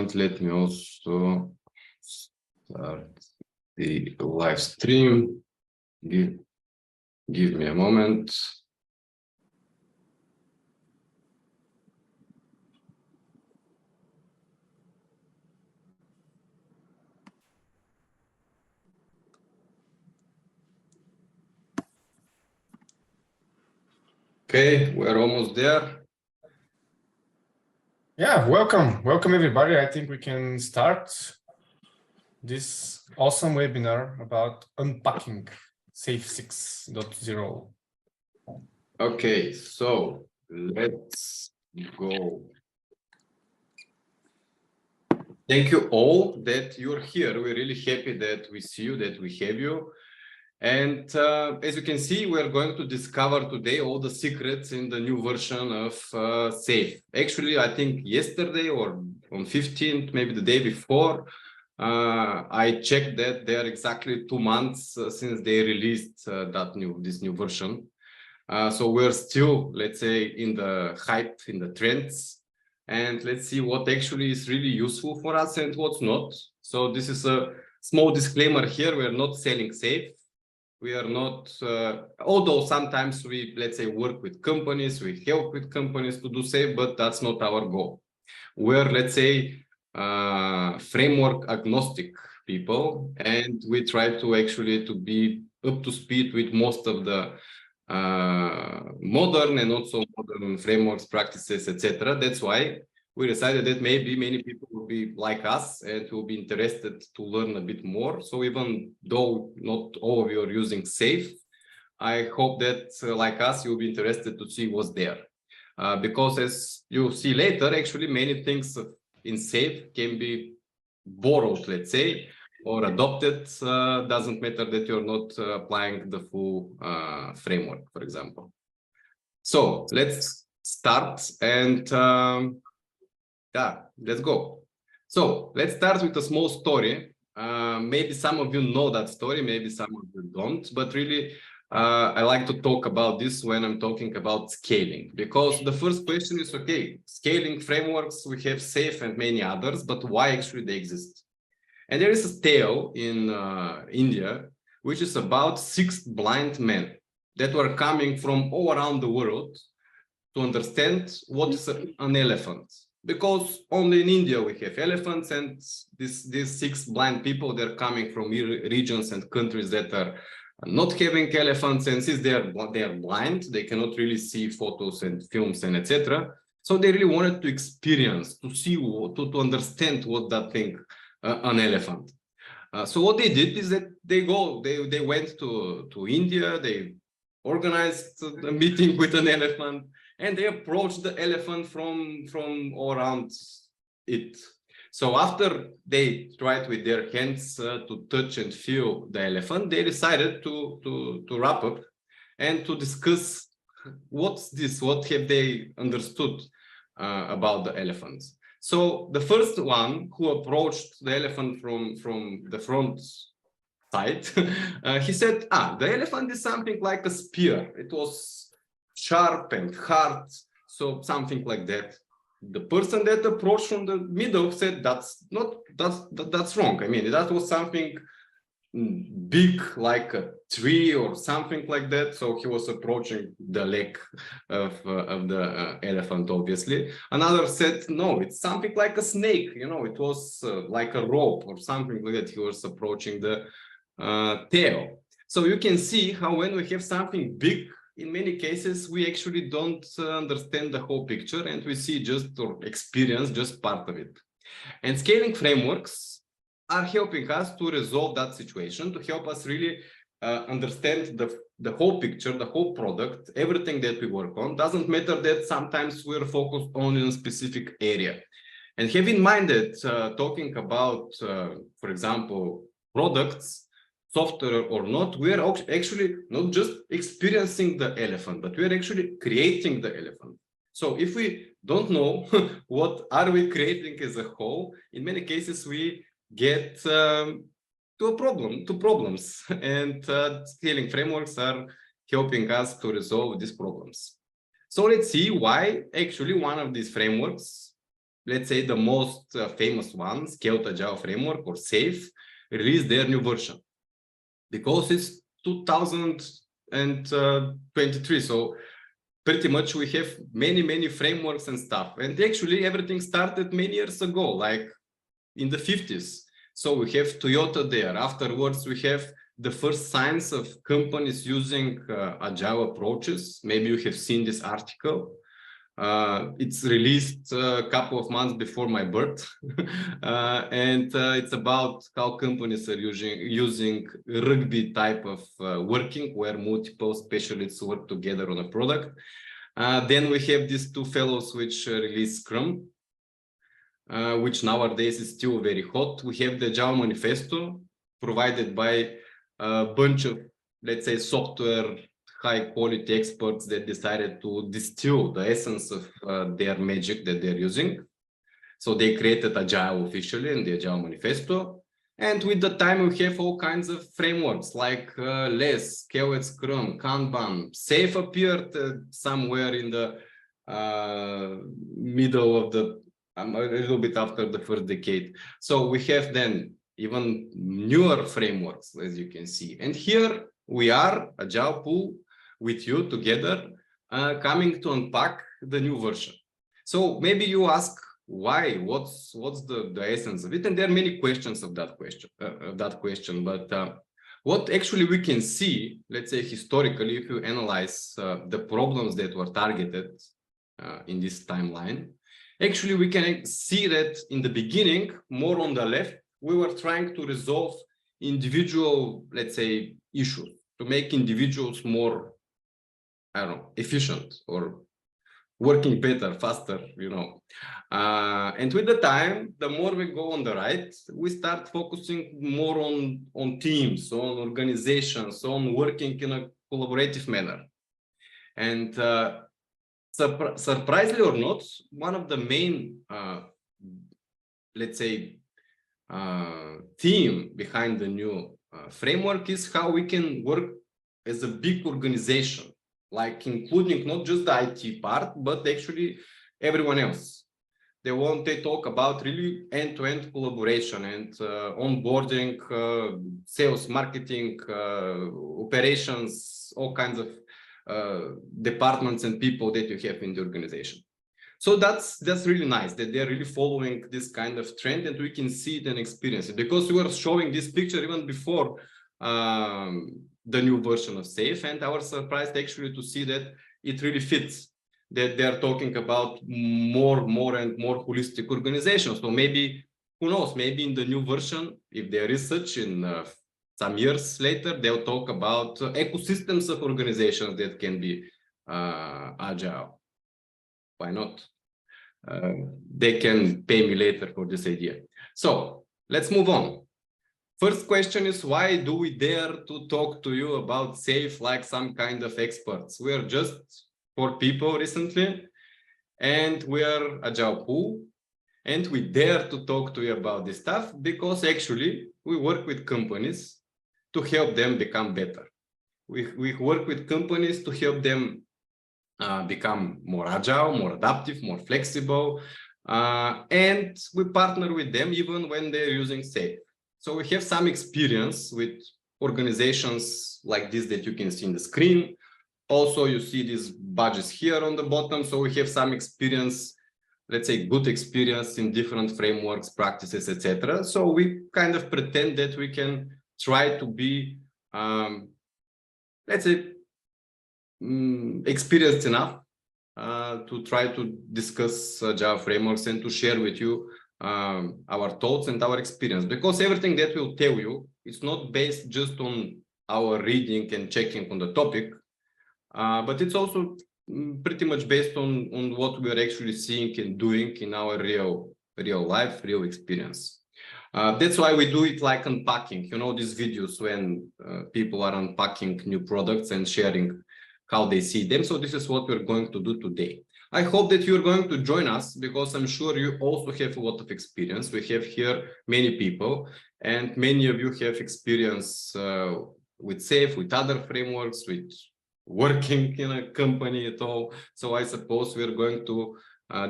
moment, let me also start the live stream. Give me a moment. Okay, we're almost there. Yeah, welcome everybody. I think we can start this awesome webinar about unpacking SAFe 6.0. Okay, so let's go. Thank you all that you're here. We're really happy that we see you, that we have you. And as you can see, we're going to discover today all the secrets in the new version of SAFe. Actually, I think yesterday or on 15th, maybe the day before, I checked that they are exactly 2 months since they released this new version. So we're still, let's say, in the hype, in the trends, and let's see what actually is really useful for us and what's not. So this is a small disclaimer here. We're not selling SAFe. We are not, although sometimes we, let's say, work with companies, we help with companies to do SAFe, but that's not our goal. We're, let's say, framework agnostic people, and we try to actually to be up to speed with most of the modern and also modern frameworks, practices, etc. That's why we decided that maybe many people will be like us and will be interested to learn a bit more. So even though not all of you are using SAFe, I hope that like us, you'll be interested to see what's there. Because as you'll see later, actually many things in SAFe can be borrowed, let's say, or adopted. Doesn't matter that you're not applying the full framework, for example. So let's start and yeah, let's go. So let's start with a small story. Maybe some of you know that story, maybe some of you don't, but really I like to talk about this when I'm talking about scaling, because the first question is, okay, scaling frameworks, we have SAFe and many others, but why actually they exist? And there is a tale in India, which is about 6 blind men that were coming from all around the world to understand what is an elephant. Because only in India we have elephants, and these 6 blind people, they're coming from regions and countries that are not having elephants, and since they are blind, they cannot really see photos and films and etc. So they really wanted to experience, to see, to understand what that thing, an elephant. So what they did is that they went to India, they organized a meeting with an elephant, and they approached the elephant from all around it. So after they tried with their hands to touch and feel the elephant, they decided to wrap up and to discuss what's this, what have they understood about the elephants. So the first one who approached the elephant from the front side, he said, the elephant is something like a spear. It was sharp and hard, so something like that. The person that approached from the middle said, that's wrong. I mean, that was something big, like a tree or something like that. So he was approaching the leg of the elephant, obviously. Another said, no, it's something like a snake. You know, it was like a rope or something like that. He was approaching the tail. So you can see how when we have something big, in many cases, we actually don't understand the whole picture, and we see just or experience just part of it. And scaling frameworks are helping us to resolve that situation, to help us really understand the whole picture, the whole product, everything that we work on. Doesn't matter that sometimes we're focused only on a specific area. And have in mind that talking about, for example, products, software or not, we are actually not just experiencing the elephant, but we are actually creating the elephant. So if we don't know what are we creating as a whole, in many cases we get to problems, and scaling frameworks are helping us to resolve these problems. So let's see why actually one of these frameworks let's say the most famous one, Scaled Agile Framework or SAFe, released their new version because it's 2023. So pretty much we have many frameworks and stuff. And actually everything started many years ago, like in the 50s. So we have Toyota there. Afterwards, we have the first signs of companies using agile approaches. Maybe you have seen this article. It's released a couple of months before my birth. It's about how companies are using rugby type of working, where multiple specialists work together on a product. Then we have these two fellows which release Scrum, which nowadays is still very hot. We have the Agile Manifesto, provided by a bunch of, let's say, software high quality experts that decided to distill the essence of their magic that they're using. So they created Agile officially in the Agile Manifesto. And with the time, we have all kinds of frameworks like LESS, Scaled Scrum, Kanban. SAFe appeared somewhere in the middle of the, a little bit after the first decade. So we have then even newer frameworks, as you can see. And here we are, AgilePool, with you together, coming to unpack the new version. So maybe you ask why, what's the essence of it? And there are many questions of that question, but what actually we can see, let's say historically, if you analyze the problems that were targeted in this timeline, actually we can see that in the beginning, more on the left, we were trying to resolve individual, let's say, issues, to make individuals more, I don't know, efficient or working better, faster, you know. And with the time, the more we go on the right, we start focusing more on teams, on organizations, on working in a collaborative manner. And surprisingly or not, one of the main, let's say, theme behind the new framework is how we can work as a big organization, like including not just the IT part, but actually everyone else. They talk about really end-to-end collaboration and onboarding, sales, marketing, operations, all kinds of departments and people that you have in the organization. So that's really nice that they're really following this kind of trend, and we can see it and experience it, because we were showing this picture even before the new version of SAFe, and I was surprised actually to see that it really fits, that they're talking about more and more holistic organizations. So maybe, who knows, maybe in the new version, if there is such in some years later, they'll talk about ecosystems of organizations that can be agile. Why not? They can pay me later for this idea. So let's move on. First question is, why do we dare to talk to you about SAFe like some kind of experts? We are just 4 people recently, and we are AgilePool, and we dare to talk to you about this stuff because actually we work with companies to help them become better. We work with companies to help them become more agile, more adaptive, more flexible, and we partner with them even when they're using SAFe. So we have some experience with organizations like this that you can see in the screen. Also, you see these badges here on the bottom. So we have some experience, let's say good experience in different frameworks, practices, etc. So we kind of pretend that we can try to be, let's say, experienced enough to try to discuss Java frameworks and to share with you our thoughts and our experience, because everything that we'll tell you, it's not based just on our reading and checking on the topic, but it's also pretty much based on what we are actually seeing and doing in our real life, real experience. That's why we do it like unpacking, you know, these videos when people are unpacking new products and sharing how they see them. So this is what we're going to do today. I hope that you're going to join us, because I'm sure you also have a lot of experience. We have here many people, and many of you have experience with SAFe, with other frameworks, with working in a company at all. So I suppose we're going to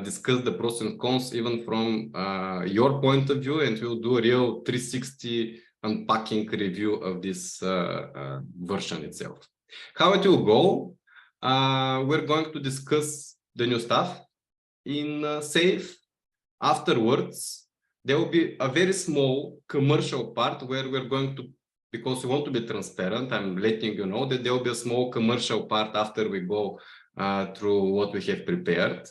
discuss the pros and cons even from your point of view, and we'll do a real 360 unpacking review of this version itself. How it will go, we're going to discuss the new stuff in SAFe. Afterwards, there will be a very small commercial part where we're going to, because we want to be transparent, I'm letting you know that there will be a small commercial part after we go through what we have prepared,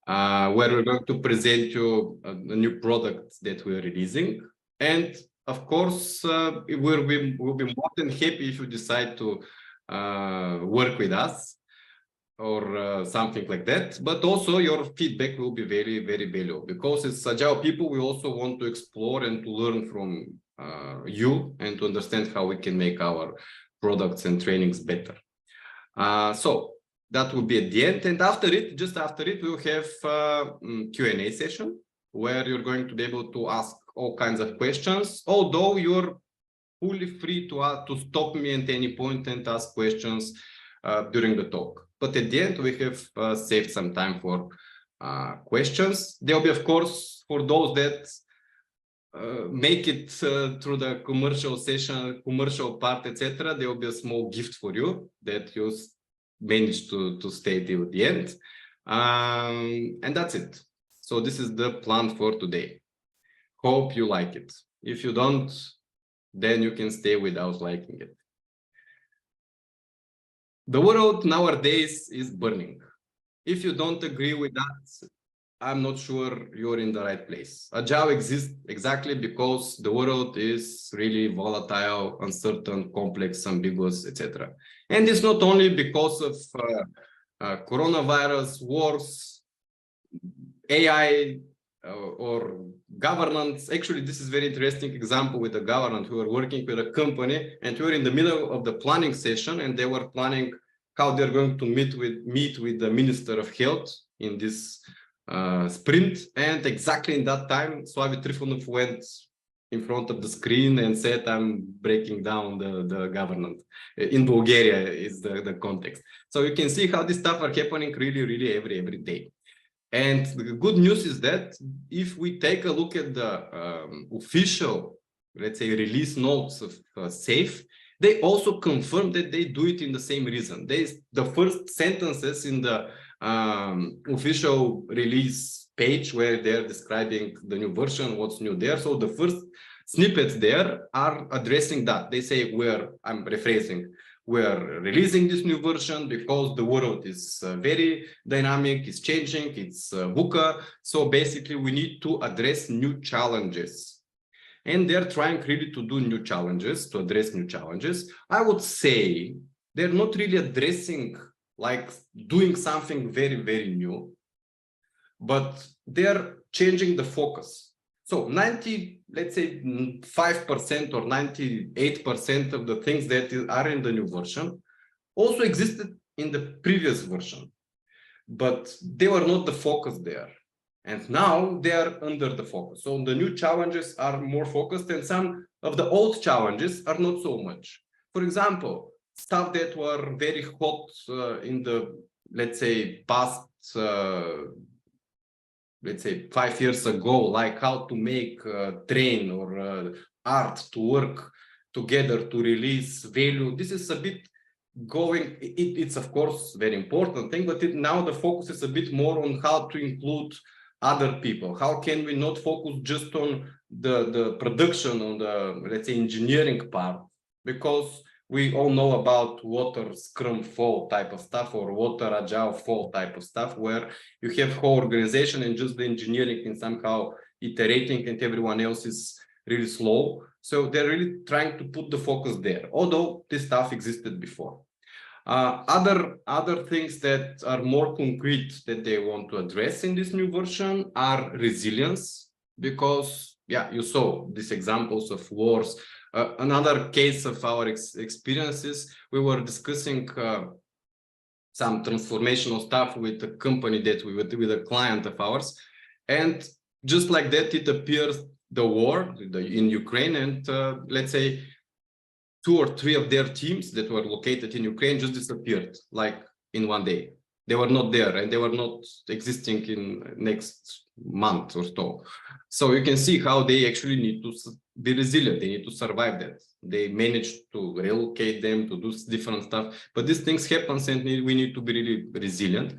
where we're going to present you a new product that we're releasing. And of course, we'll be more than happy if you decide to work with us or something like that. But also your feedback will be very, very valuable, because as Agile people, we also want to explore and to learn from you and to understand how we can make our products and trainings better. So that will be at the end. And after it, just after it, we'll have Q&A session where you're going to be able to ask all kinds of questions, although you're fully free to stop me at any point and ask questions during the talk. But at the end, we have saved some time for questions. There'll be, of course, for those that make it through the commercial session, commercial part, etc., there will be a small gift for you that you managed to stay till the end. And that's it. So this is the plan for today. Hope you like it. If you don't, then you can stay without liking it. The world nowadays is burning. If you don't agree with that, I'm not sure you're in the right place. Agile exists exactly because the world is really volatile, uncertain, complex, ambiguous, etc. And it's not only because of coronavirus, wars, AI, or governance. Actually, this is a very interesting example with the government who are working with a company, and we were in the middle of the planning session, and they were planning how they're going to meet with the Minister of Health in this sprint. And exactly in that time, Slavi Trifonov went in front of the screen and said, I'm breaking down the government. In Bulgaria is the context. So you can see how this stuff are happening really every day. And the good news is that if we take a look at the official, let's say, release notes of SAFe, they also confirm that they do it in the same reason. The first sentences in the official release page where they're describing the new version, what's new there. So the first snippets there are addressing that. They say, I'm rephrasing, we're releasing this new version because the world is very dynamic, it's changing, it's VUCA. So basically we need to address new challenges. And they're trying really to do new challenges, to address new challenges. I would say they're not really addressing, like doing something very new, but they're changing the focus. So 5% or 98% of the things that are in the new version also existed in the previous version, but they were not the focus there. And now they are under the focus. So the new challenges are more focused, and some of the old challenges are not so much. For example, stuff that were very hot in the, let's say, past, let's say 5 years ago, like how to make train or art to work together to release value. This is a bit going, it's of course very important thing, but now the focus is a bit more on how to include other people. How can we not focus just on the production, on the, let's say, engineering part, because we all know about water scrum fall type of stuff or water agile fall type of stuff, where you have whole organization and just the engineering and somehow iterating and everyone else is really slow. So they're really trying to put the focus there, although this stuff existed before. Other things that are more concrete that they want to address in this new version are resilience, because you saw these examples of wars. Another case of our experiences, we were discussing some transformational stuff with a company that with a client of ours, and just like that it appears the war in Ukraine, and let's say 2 or 3 of their teams that were located in Ukraine just disappeared, like in one day. They were not there, and they were not existing in next month or so. So you can see how they actually need to be resilient. They need to survive that. They managed to relocate them, to do different stuff. But these things happen, and we need to be really resilient.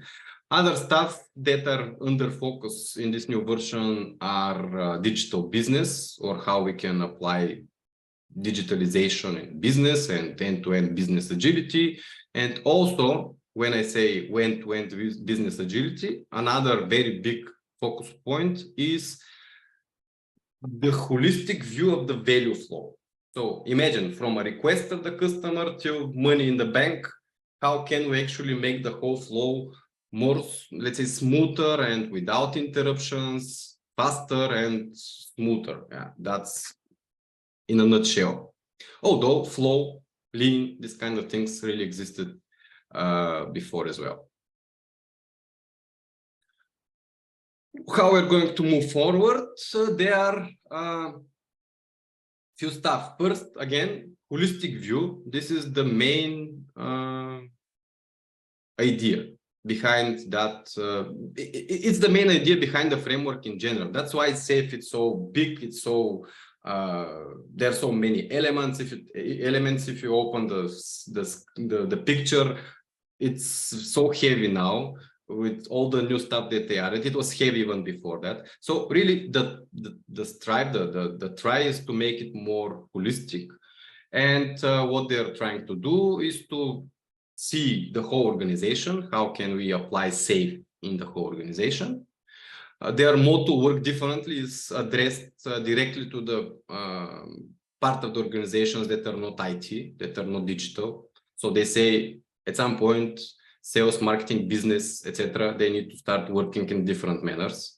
Other stuff that are under focus in this new version are digital business, or how we can apply digitalization in business and end-to-end business agility. And also, when I say end-to-end business agility, another very big focus point is the holistic view of the value flow. So imagine from a request of the customer till money in the bank, how can we actually make the whole flow more, let's say, smoother and without interruptions, faster and smoother. Yeah, that's in a nutshell. Although flow, lean, this kind of things really existed before as well. How we're going to move forward? So there are few stuff. First, again, holistic view. This is the main idea behind that. It's the main idea behind the framework in general. That's why SAFe it's so big. It's so there are so many elements. If you open the picture, it's so heavy now with all the new stuff that they added. It was heavy even before that. So really, the try is to make it more holistic, and what they're trying to do is to see the whole organization. How can we apply SAFe in the whole organization? Their motto, work differently, is addressed directly to the part of the organizations that are not IT, that are not digital. So they say at some point, sales, marketing, business, etc., they need to start working in different manners.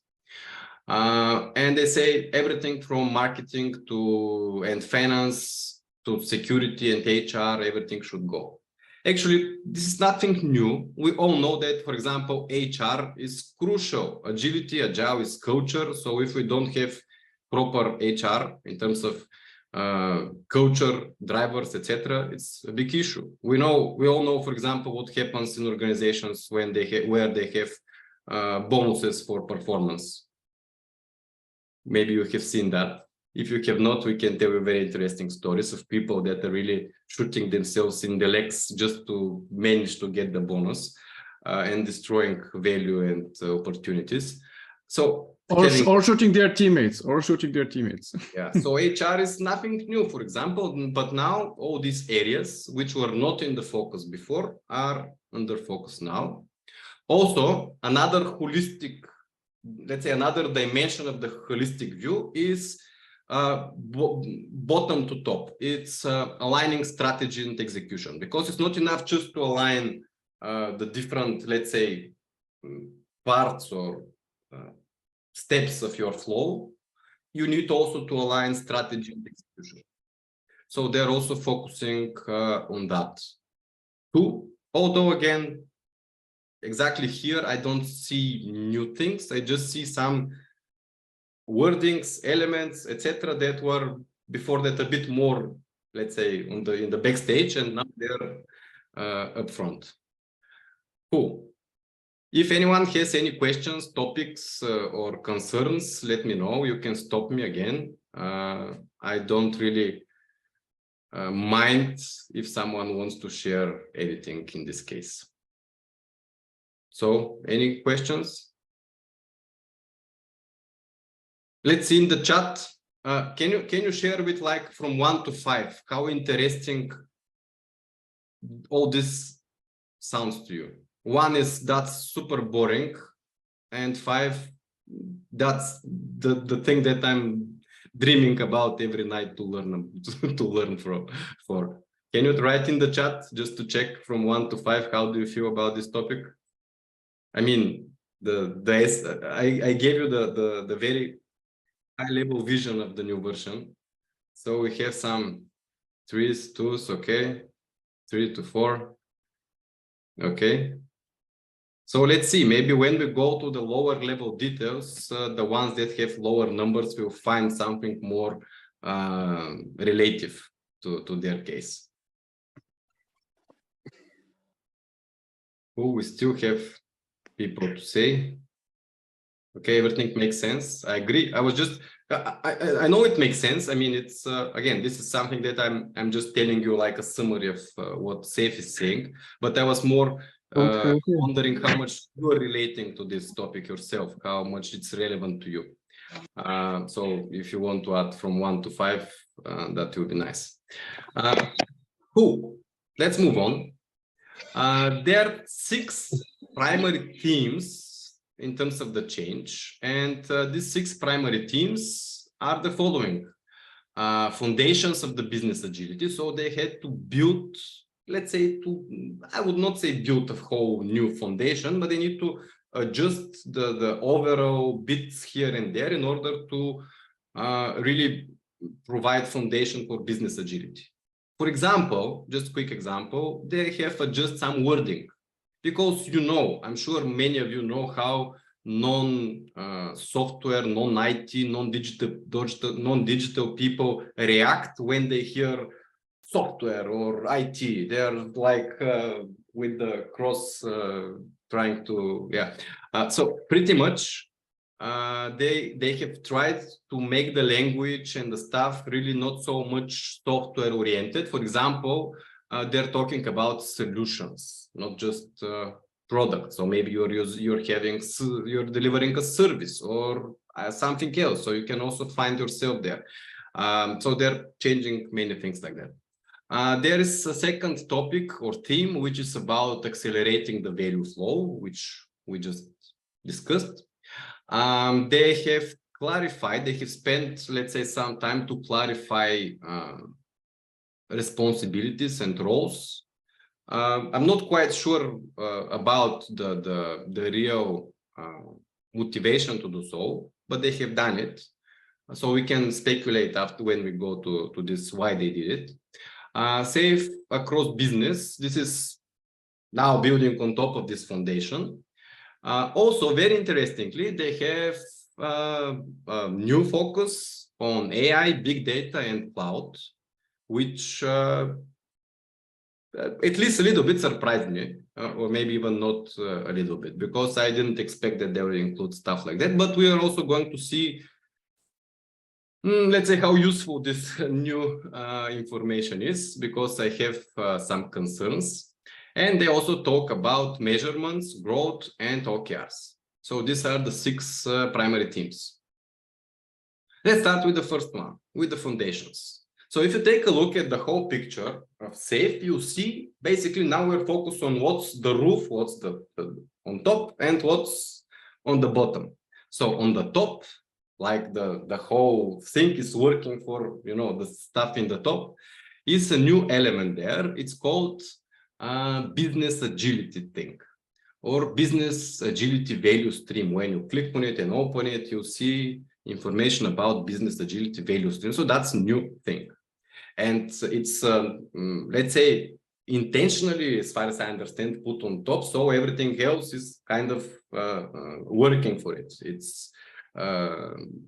And they say everything from marketing and finance to security and HR, everything should go. Actually, this is nothing new. We all know that, for example, HR is crucial. Agility, agile is culture. So if we don't have proper HR in terms of culture, drivers, etc., it's a big issue. We all know, for example, what happens in organizations when where they have bonuses for performance. Maybe you have seen that. If you have not, we can tell you very interesting stories of people that are really shooting themselves in the legs just to manage to get the bonus and destroying value and opportunities. So or shooting their teammates, Yeah, so HR is nothing new, for example, but now all these areas which were not in the focus before are under focus now. Also, another holistic, let's say another dimension of the holistic view is bottom to top. It's aligning strategy and execution, because it's not enough just to align the different, let's say, parts or steps of your flow. You need also to align strategy and execution. So they're also focusing on that too. Although again, exactly here, I don't see new things. I just see some wordings, elements, etc., that were before that a bit more, let's say, in the backstage, and now they're up front. Cool. If anyone has any questions, topics, or concerns, let me know. You can stop me again. I don't really mind if someone wants to share anything in this case. So, any questions? Let's see in the chat. Can you share with, like, from 1 to 5 how interesting all this sounds to you? 1 is that's super boring, and 5, that's the thing that I'm dreaming about every night to learn for. Can you write in the chat just to check from 1 to 5 how do you feel about this topic? I mean, I gave you the very high-level vision of the new version. So we have some 3s, 2s, okay, 3 to 4, okay. So let's see, maybe when we go to the lower level details, the ones that have lower numbers will find something more relative to their case. Oh, we still have people to say. Okay, everything makes sense. I agree. I was just, I know it makes sense. I mean, it's again, this is something that I'm just telling you like a summary of what SAFe is saying. But I was more wondering how much you are relating to this topic yourself, how much it's relevant to you. So if you want to add from 1 to 5, that would be nice. Cool. Let's move on. There are 6 primary themes in terms of the change, and these 6 primary themes are the following. Foundations of the business agility. So they had to build, let's say, I would not say build a whole new foundation, but they need to adjust the overall bits here and there in order to really provide foundation for business agility. For example, just a quick example, they have adjusted some wording. Because I'm sure many of you know how non-software, non-IT, non-digital people react when they hear software or IT. They're like with the cross trying to, so pretty much they have tried to make the language and the stuff really not so much software oriented. For example, they're talking about solutions, not just products. So maybe you're delivering a service or something else. So you can also find yourself there. So they're changing many things like that. There is a second topic or theme, which is about accelerating the value flow, which we just discussed. They have clarified, they have spent, let's say, some time to clarify responsibilities and roles. I'm not quite sure about the real motivation to do so, but they have done it. So we can speculate after when we go to this why they did it. SAFe across business. This is now building on top of this foundation. Also, very interestingly, they have a new focus on AI, big data, and cloud, which at least a little bit surprised me, or maybe even not a little bit, because I didn't expect that they will include stuff like that. But we are also going to see, let's say, how useful this new information is, because I have some concerns. And they also talk about measurements, growth, and OKRs. So these are the 6 primary themes. Let's start with the first one, with the foundations. So if you take a look at the whole picture of SAFe, you see basically now we're focused on what's the roof, what's the on top, and what's on the bottom. So on the top, like the whole thing is working for, the stuff in the top, is a new element there. It's called business agility thing, or business agility value stream. When you click on it and open it, you see information about business agility value stream. So that's a new thing. And it's, let's say, intentionally, as far as I understand, put on top. So everything else is kind of working for it. It's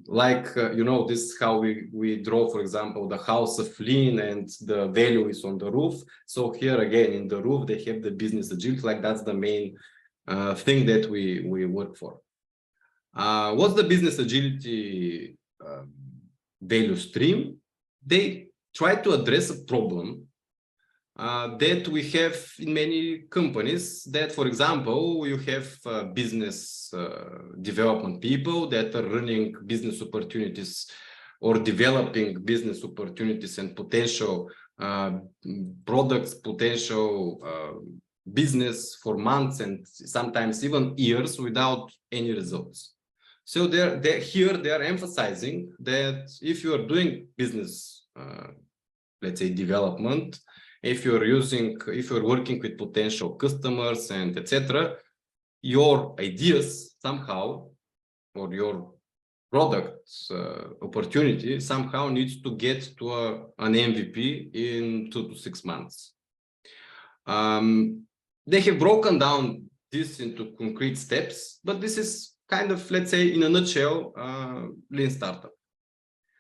like, this is how we draw, for example, the house of lean and the value is on the roof. So here again, in the roof, they have the business agility, like that's the main thing that we work for. What's the business agility value stream? They try to address a problem that we have in many companies, that, for example, you have business development people that are running business opportunities or developing business opportunities and potential products, potential business for months and sometimes even years without any results. So here they are emphasizing that if you are doing business, let's say, development, if you're working with potential customers and etc., your ideas somehow, or your product opportunity somehow needs to get to an MVP in 2 to 6 months. They have broken down this into concrete steps, but this is kind of, let's say, in a nutshell, lean startup.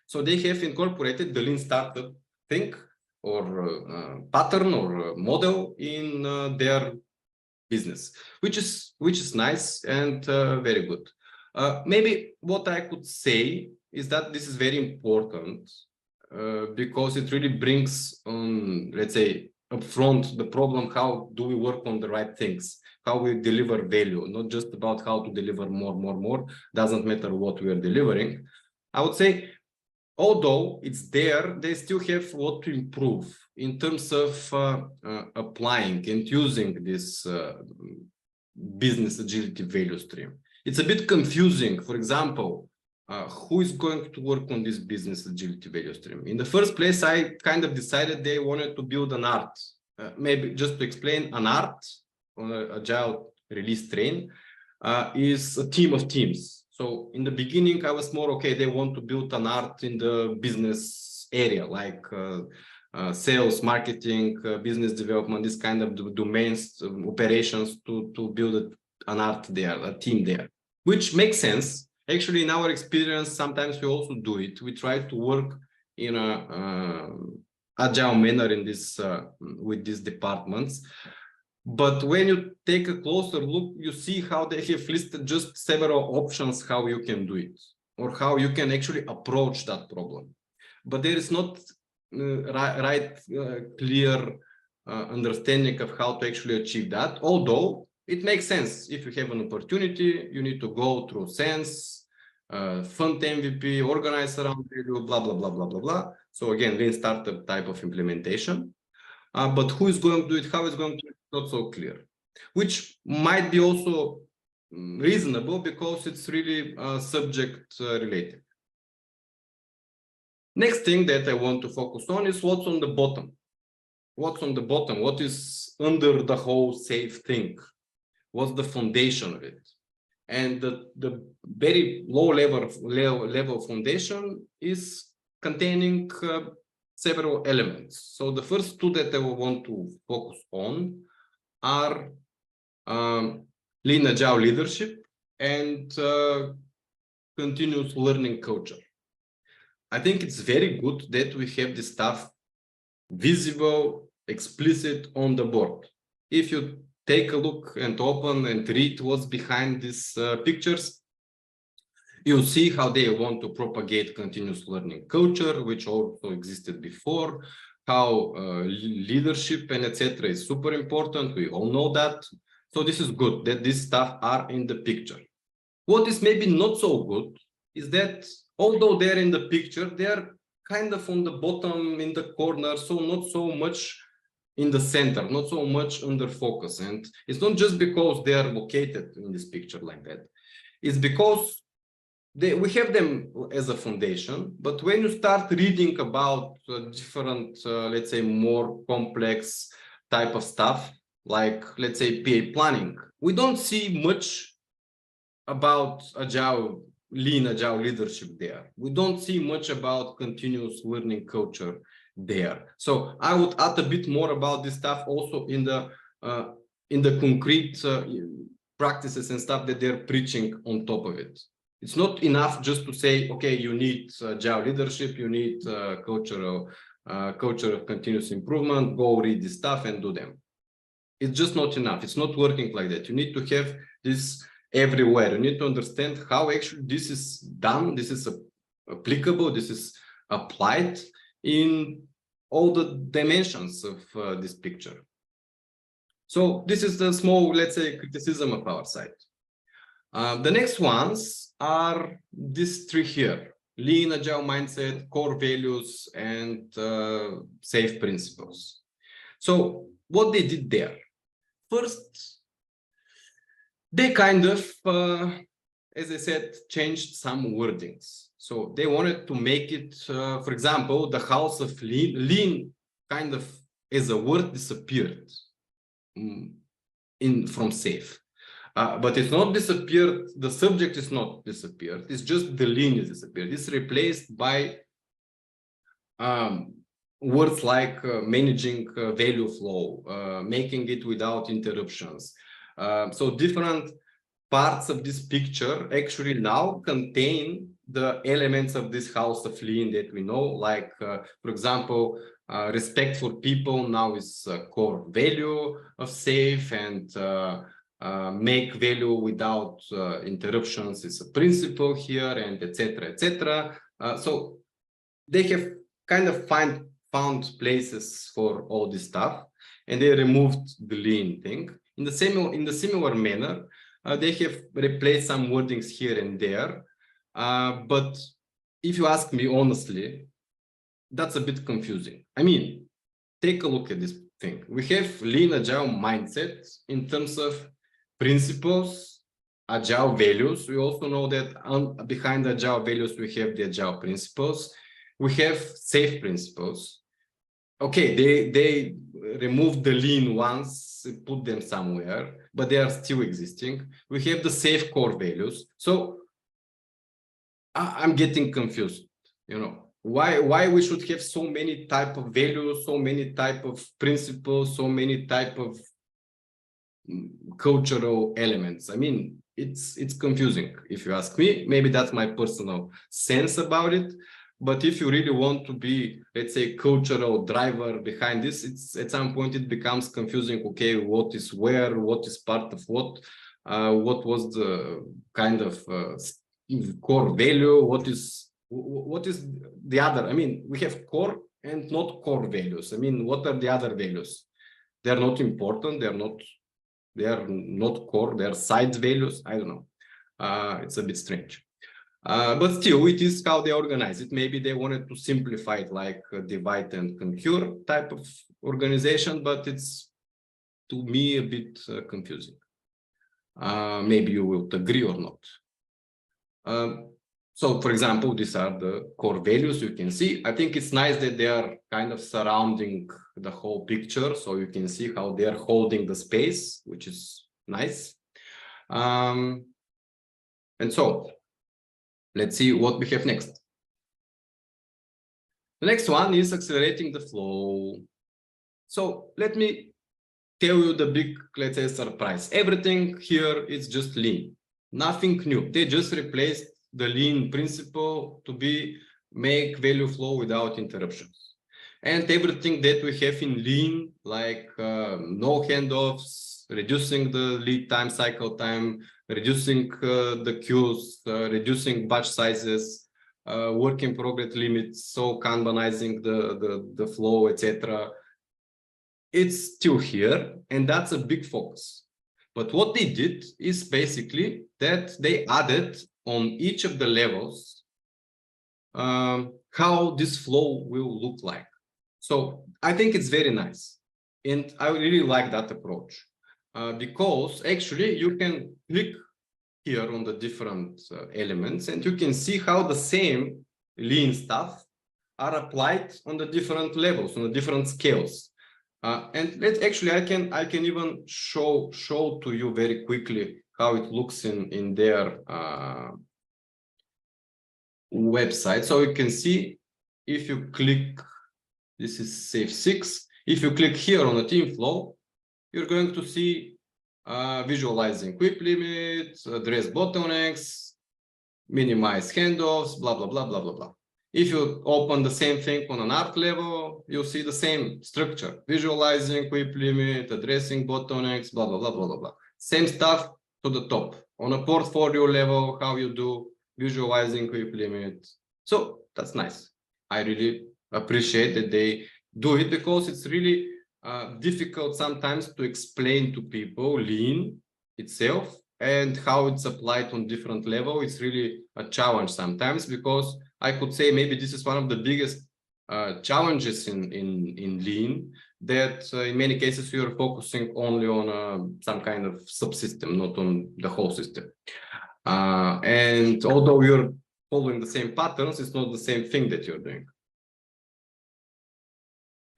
So they have incorporated the lean startup thing or pattern or model in their business, which is nice and very good. Maybe what I could say is that this is very important because it really brings on, let's say, upfront the problem: how do we work on the right things, how we deliver value, not just about how to deliver more. Doesn't matter what we are delivering. I would say, although it's there, they still have what to improve in terms of applying and using this business agility value stream. It's a bit confusing. For example, who is going to work on this business agility value stream? In the first place, I kind of decided they wanted to build an art. Maybe just to explain, an art on an agile release train is a team of teams. So in the beginning, I was more, okay, they want to build an art in the business area, like sales, marketing, business development, this kind of domains, operations, to build an art there, a team there, which makes sense. Actually, in our experience, sometimes we also do it. We try to work in a agile manner in this with these departments. But when you take a closer look, you see how they have listed just several options how you can do it, or how you can actually approach that problem. But there is not clear understanding of how to actually achieve that. Although it makes sense. If you have an opportunity, you need to go through sense, fund MVP, organize around value, blah, blah, blah, blah, blah, blah. So again, lean startup type of implementation. But who is going to do it, how is going to do it, not so clear, which might be also reasonable because it's really subject related. Next thing that I want to focus on is what's on the bottom. What's on the bottom? What is under the whole SAFe thing? What's the foundation of it? And the very low level foundation is containing several elements. So the first two that I want to focus on are lean agile leadership and continuous learning culture. I think it's very good that we have this stuff visible, explicit on the board. If you take a look and open and read what's behind these pictures, you'll see how they want to propagate continuous learning culture, which also existed before, how leadership and etc. is super important. We all know that. So this is good that this stuff are in the picture. What is maybe not so good is that although they're in the picture, they're kind of on the bottom in the corner, so not so much in the center, not so much under focus. And it's not just because they are located in this picture like that. It's because we have them as a foundation, but when you start reading about different, let's say, more complex type of stuff, like, let's say, PA planning, we don't see much about agile, lean agile leadership there. We don't see much about continuous learning culture there. So I would add a bit more about this stuff also in the concrete practices and stuff that they're preaching on top of it. It's not enough just to say, okay, you need agile leadership, you need culture of continuous improvement, go read this stuff and do them. It's just not enough. It's not working like that. You need to have this everywhere. You need to understand how actually this is done, this is applicable, this is applied in all the dimensions of this picture. So this is the small, let's say, criticism of our side. The next ones are these three here: lean agile mindset, core values, and SAFe principles. So what they did there, first, they kind of, as I said, changed some wordings. So they wanted to make it, for example, the house of lean kind of as a word disappeared from SAFe. But it's not disappeared, the subject is not disappeared, it's just the lean is disappeared. It's replaced by words like managing value flow, making it without interruptions. So different parts of this picture actually now contain the elements of this house of lean that we know, like, for example, respect for people now is a core value of SAFe, and make value without interruptions is a principle here, and etc., etc. So they have kind of found places for all this stuff, and they removed the lean thing. In the similar manner, they have replaced some wordings here and there. But if you ask me honestly, that's a bit confusing. I mean, take a look at this thing. We have lean agile mindset in terms of principles, agile values. We also know that behind agile values, we have the agile principles. We have SAFe principles. Okay, they removed the lean ones, put them somewhere, but they are still existing. We have the SAFe core values. So I'm getting confused, you know, why we should have so many type of values, so many type of principles, so many type of cultural elements. I mean, it's confusing if you ask me. Maybe that's my personal sense about it. But if you really want to be, let's say, cultural driver behind this, it's at some point it becomes confusing. Okay, what is where? What is part of what? What was the kind of core value? What is the other? I mean, we have core and not core values. I mean, what are the other values? They are not important. They are not core. They are side values. I don't know. It's a bit strange. But still, it is how they organize it. Maybe they wanted to simplify it, like a divide and conquer type of organization, but it's, to me, a bit confusing. Maybe you will agree or not. So, for example, these are the core values you can see. I think it's nice that they are kind of surrounding the whole picture, so you can see how they are holding the space, which is nice. And so, let's see what we have next. The next one is accelerating the flow. So let me tell you the big, let's say, surprise. Everything here is just lean, nothing new. They just replaced the lean principle to be make value flow without interruptions. And everything that we have in lean, like no handoffs, reducing the lead time, cycle time, reducing the queues, reducing batch sizes, work in progress limits, so Kanbanizing the flow, etc. It's still here, and that's a big focus. But what they did is basically that they added on each of the levels how this flow will look like. So I think it's very nice, and I really like that approach. Because actually you can click here on the different elements, and you can see how the same lean stuff are applied on the different levels, on the different scales. And let's actually, I can even show to you very quickly how it looks in their website. So you can see if you click, this is SAFe 6. If you click here on the team flow, you're going to see visualizing quick limits, address bottlenecks, minimize handoffs, blah, blah, blah, blah, blah, blah. If you open the same thing on an art level, you'll see the same structure, visualizing quick limit, addressing bottlenecks, blah, blah, blah, blah, blah, blah. Same stuff to the top. On a portfolio level, how you do visualizing quick limit. So that's nice. I really appreciate that they do it, because it's really difficult sometimes to explain to people lean itself and how it's applied on different levels. It's really a challenge sometimes, because I could say maybe this is one of the biggest challenges in lean, that in many cases you are focusing only on some kind of subsystem, not on the whole system. And although you're following the same patterns, it's not the same thing that you're doing.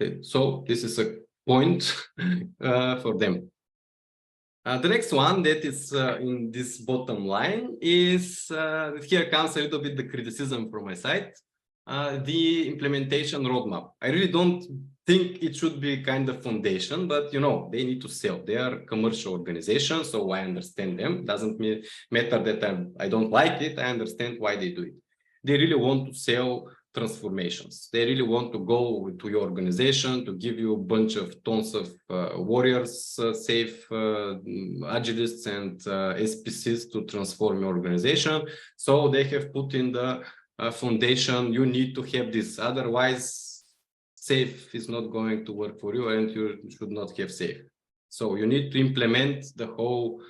Okay, so this is a point for them. The next one that is in this bottom line is, here comes a little bit the criticism from my side, the implementation roadmap. I really don't think it should be kind of foundation, but you know, they need to sell. They are a commercial organization, so I understand them. Doesn't matter that I don't like it. I understand why they do it. they really want to sell transformations. They really want to go to your organization to give you a bunch of tons of warriors, SAFe, agilists, and SPCs to transform your organization. So they have put in the foundation, you need to have this, otherwise SAFe is not going to work for you and you should not have SAFe. So you need to implement the whole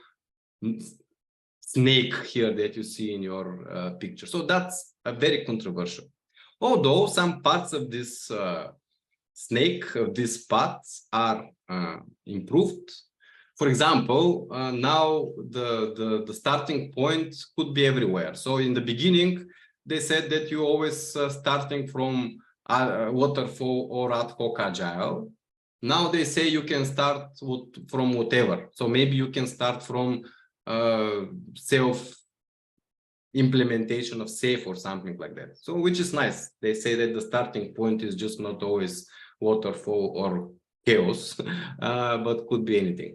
snake here that you see in your picture. So that's a very controversial. Although some parts of this snake, of these paths are improved. For example, now the starting point could be everywhere. So in the beginning, they said that you always starting from waterfall or ad hoc agile. Now they say you can start from whatever. So maybe you can start from self implementation of SAFe or something like that. So which is nice. They say that the starting point is just not always waterfall or chaos, but could be anything.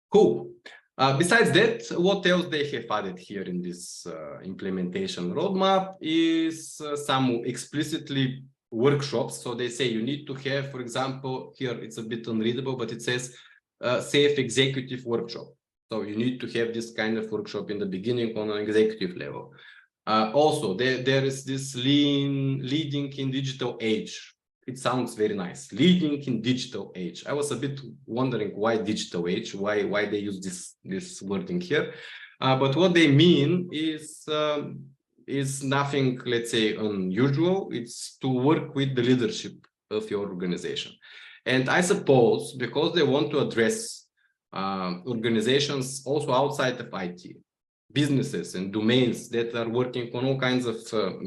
Cool. Besides that, what else they have added here in this implementation roadmap is some explicitly workshops. So they say you need to have, for example, here it's a bit unreadable, but it says SAFe executive workshop. So you need to have this kind of workshop in the beginning on an executive level. Also, there is this leading in digital age. It sounds very nice. Leading in digital age. I was a bit wondering why digital age, why they use this wording here. But what they mean is nothing, let's say, unusual. It's to work with the leadership of your organization. And I suppose because they want to address organizations also outside of IT, businesses and domains that are working on all kinds of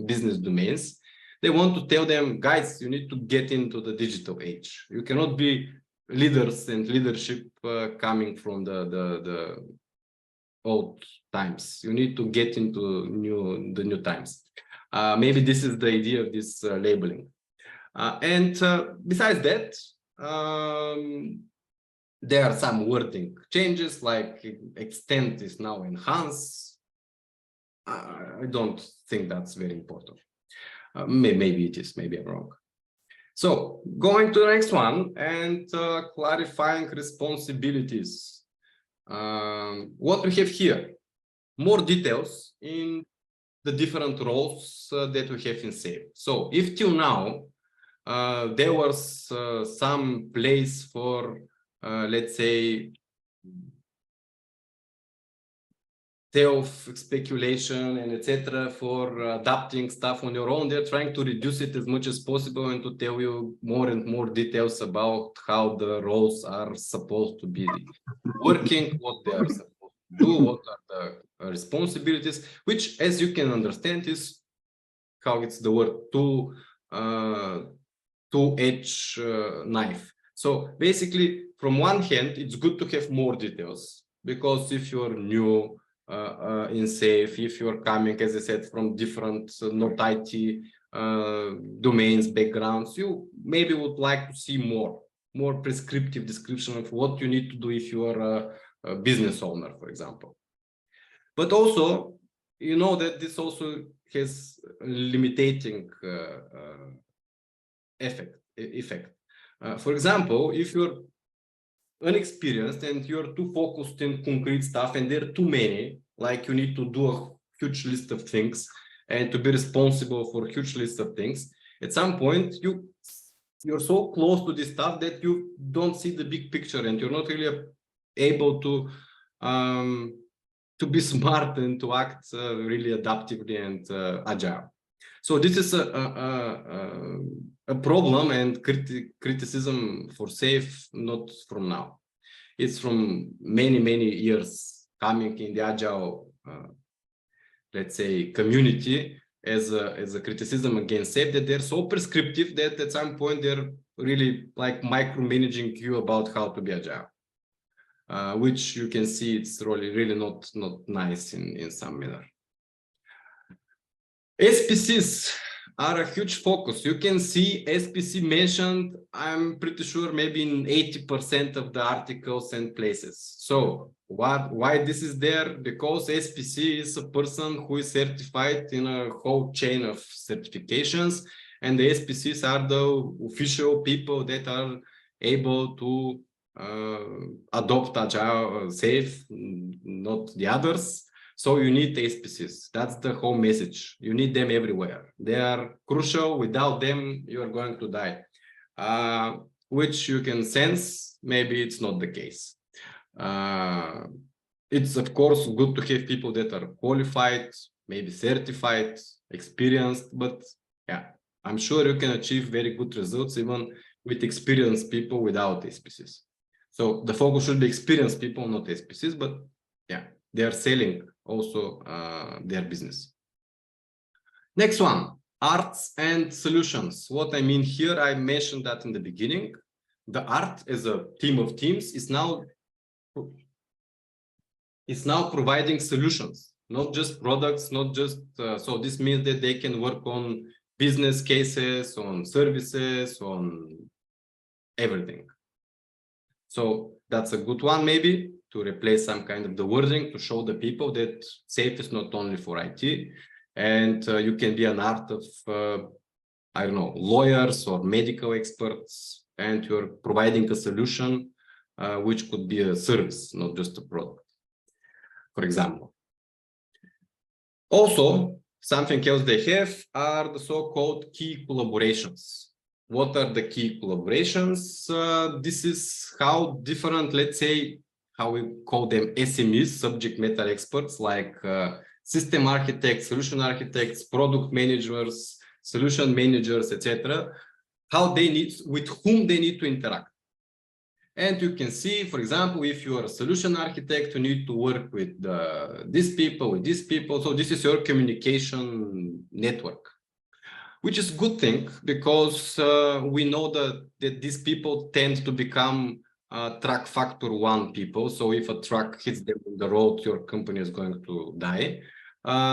business domains, they want to tell them, guys, you need to get into the digital age. You cannot be leaders and leadership coming from the old times. You need to get into the new times. Maybe this is the idea of this labeling. And besides that, there are some wording changes, like extent is now enhanced. I don't think that's very important. Maybe it is, maybe I'm wrong. So going to the next one and clarifying responsibilities. What we have here, more details in the different roles that we have in SAFe. So if till now there was some place for let's say self-speculation and etc. for adapting stuff on your own, they're trying to reduce it as much as possible and to tell you more and more details about how the roles are supposed to be working, what they are supposed to do, what are the responsibilities, which, as you can understand, is how it's the word two-edged knife. So basically, from one hand, it's good to have more details, because if you're new in SAFe, if you're coming, as I said, from different not IT domains, backgrounds, you maybe would like to see more prescriptive description of what you need to do if you are a business owner, for example. But also, you know that this also has a limiting effect. For example, if you're unexperienced and you're too focused in concrete stuff and there are too many, like you need to do a huge list of things and to be responsible for a huge list of things, at some point you're so close to this stuff that you don't see the big picture and you're not really able to be smart and to act really adaptively and agile. So this is a problem and criticism for SAFe, not from now. It's from many years coming in the agile, let's say, community as a criticism against SAFe, that they're so prescriptive that at some point they're really like micromanaging you about how to be agile, which you can see it's really not nice in some manner. SPCs, are a huge focus. You can see SPC mentioned, I'm pretty sure, maybe in 80% of the articles and places. So why this is there? Because SPC is a person who is certified in a whole chain of certifications, and the SPCs are the official people that are able to adopt Agile SAFe, not the others. So you need SPCs. That's the whole message. You need them everywhere. They are crucial. Without them, you are going to die, which you can sense. Maybe it's not the case. It's of course good to have people that are qualified, maybe certified, experienced, but yeah, I'm sure you can achieve very good results even with experienced people without SPCs. So the focus should be experienced people, not SPCs, but yeah, they are selling also their business. Next one, arts and solutions. What I mean here, I mentioned that in the beginning. The art as a team of teams is now providing solutions, not just products, not just so this means that they can work on business cases, on services, on everything. So that's a good one, maybe, to replace some kind of the wording, to show the people that SAFe is not only for IT, and you can be an art of, I don't know, lawyers or medical experts, and you're providing a solution which could be a service, not just a product, for example. Also, something else they have are the so-called key collaborations. What are the key collaborations? This is how different, let's say, how we call them SMEs, subject matter experts, like system architects, solution architects, product managers, solution managers, etc., how they need, with whom they need to interact. And you can see, for example, if you are a solution architect, you need to work with these people, with these people. So this is your communication network, which is a good thing, because we know that these people tend to become track factor one people. So if a truck hits them on the road, your company is going to die.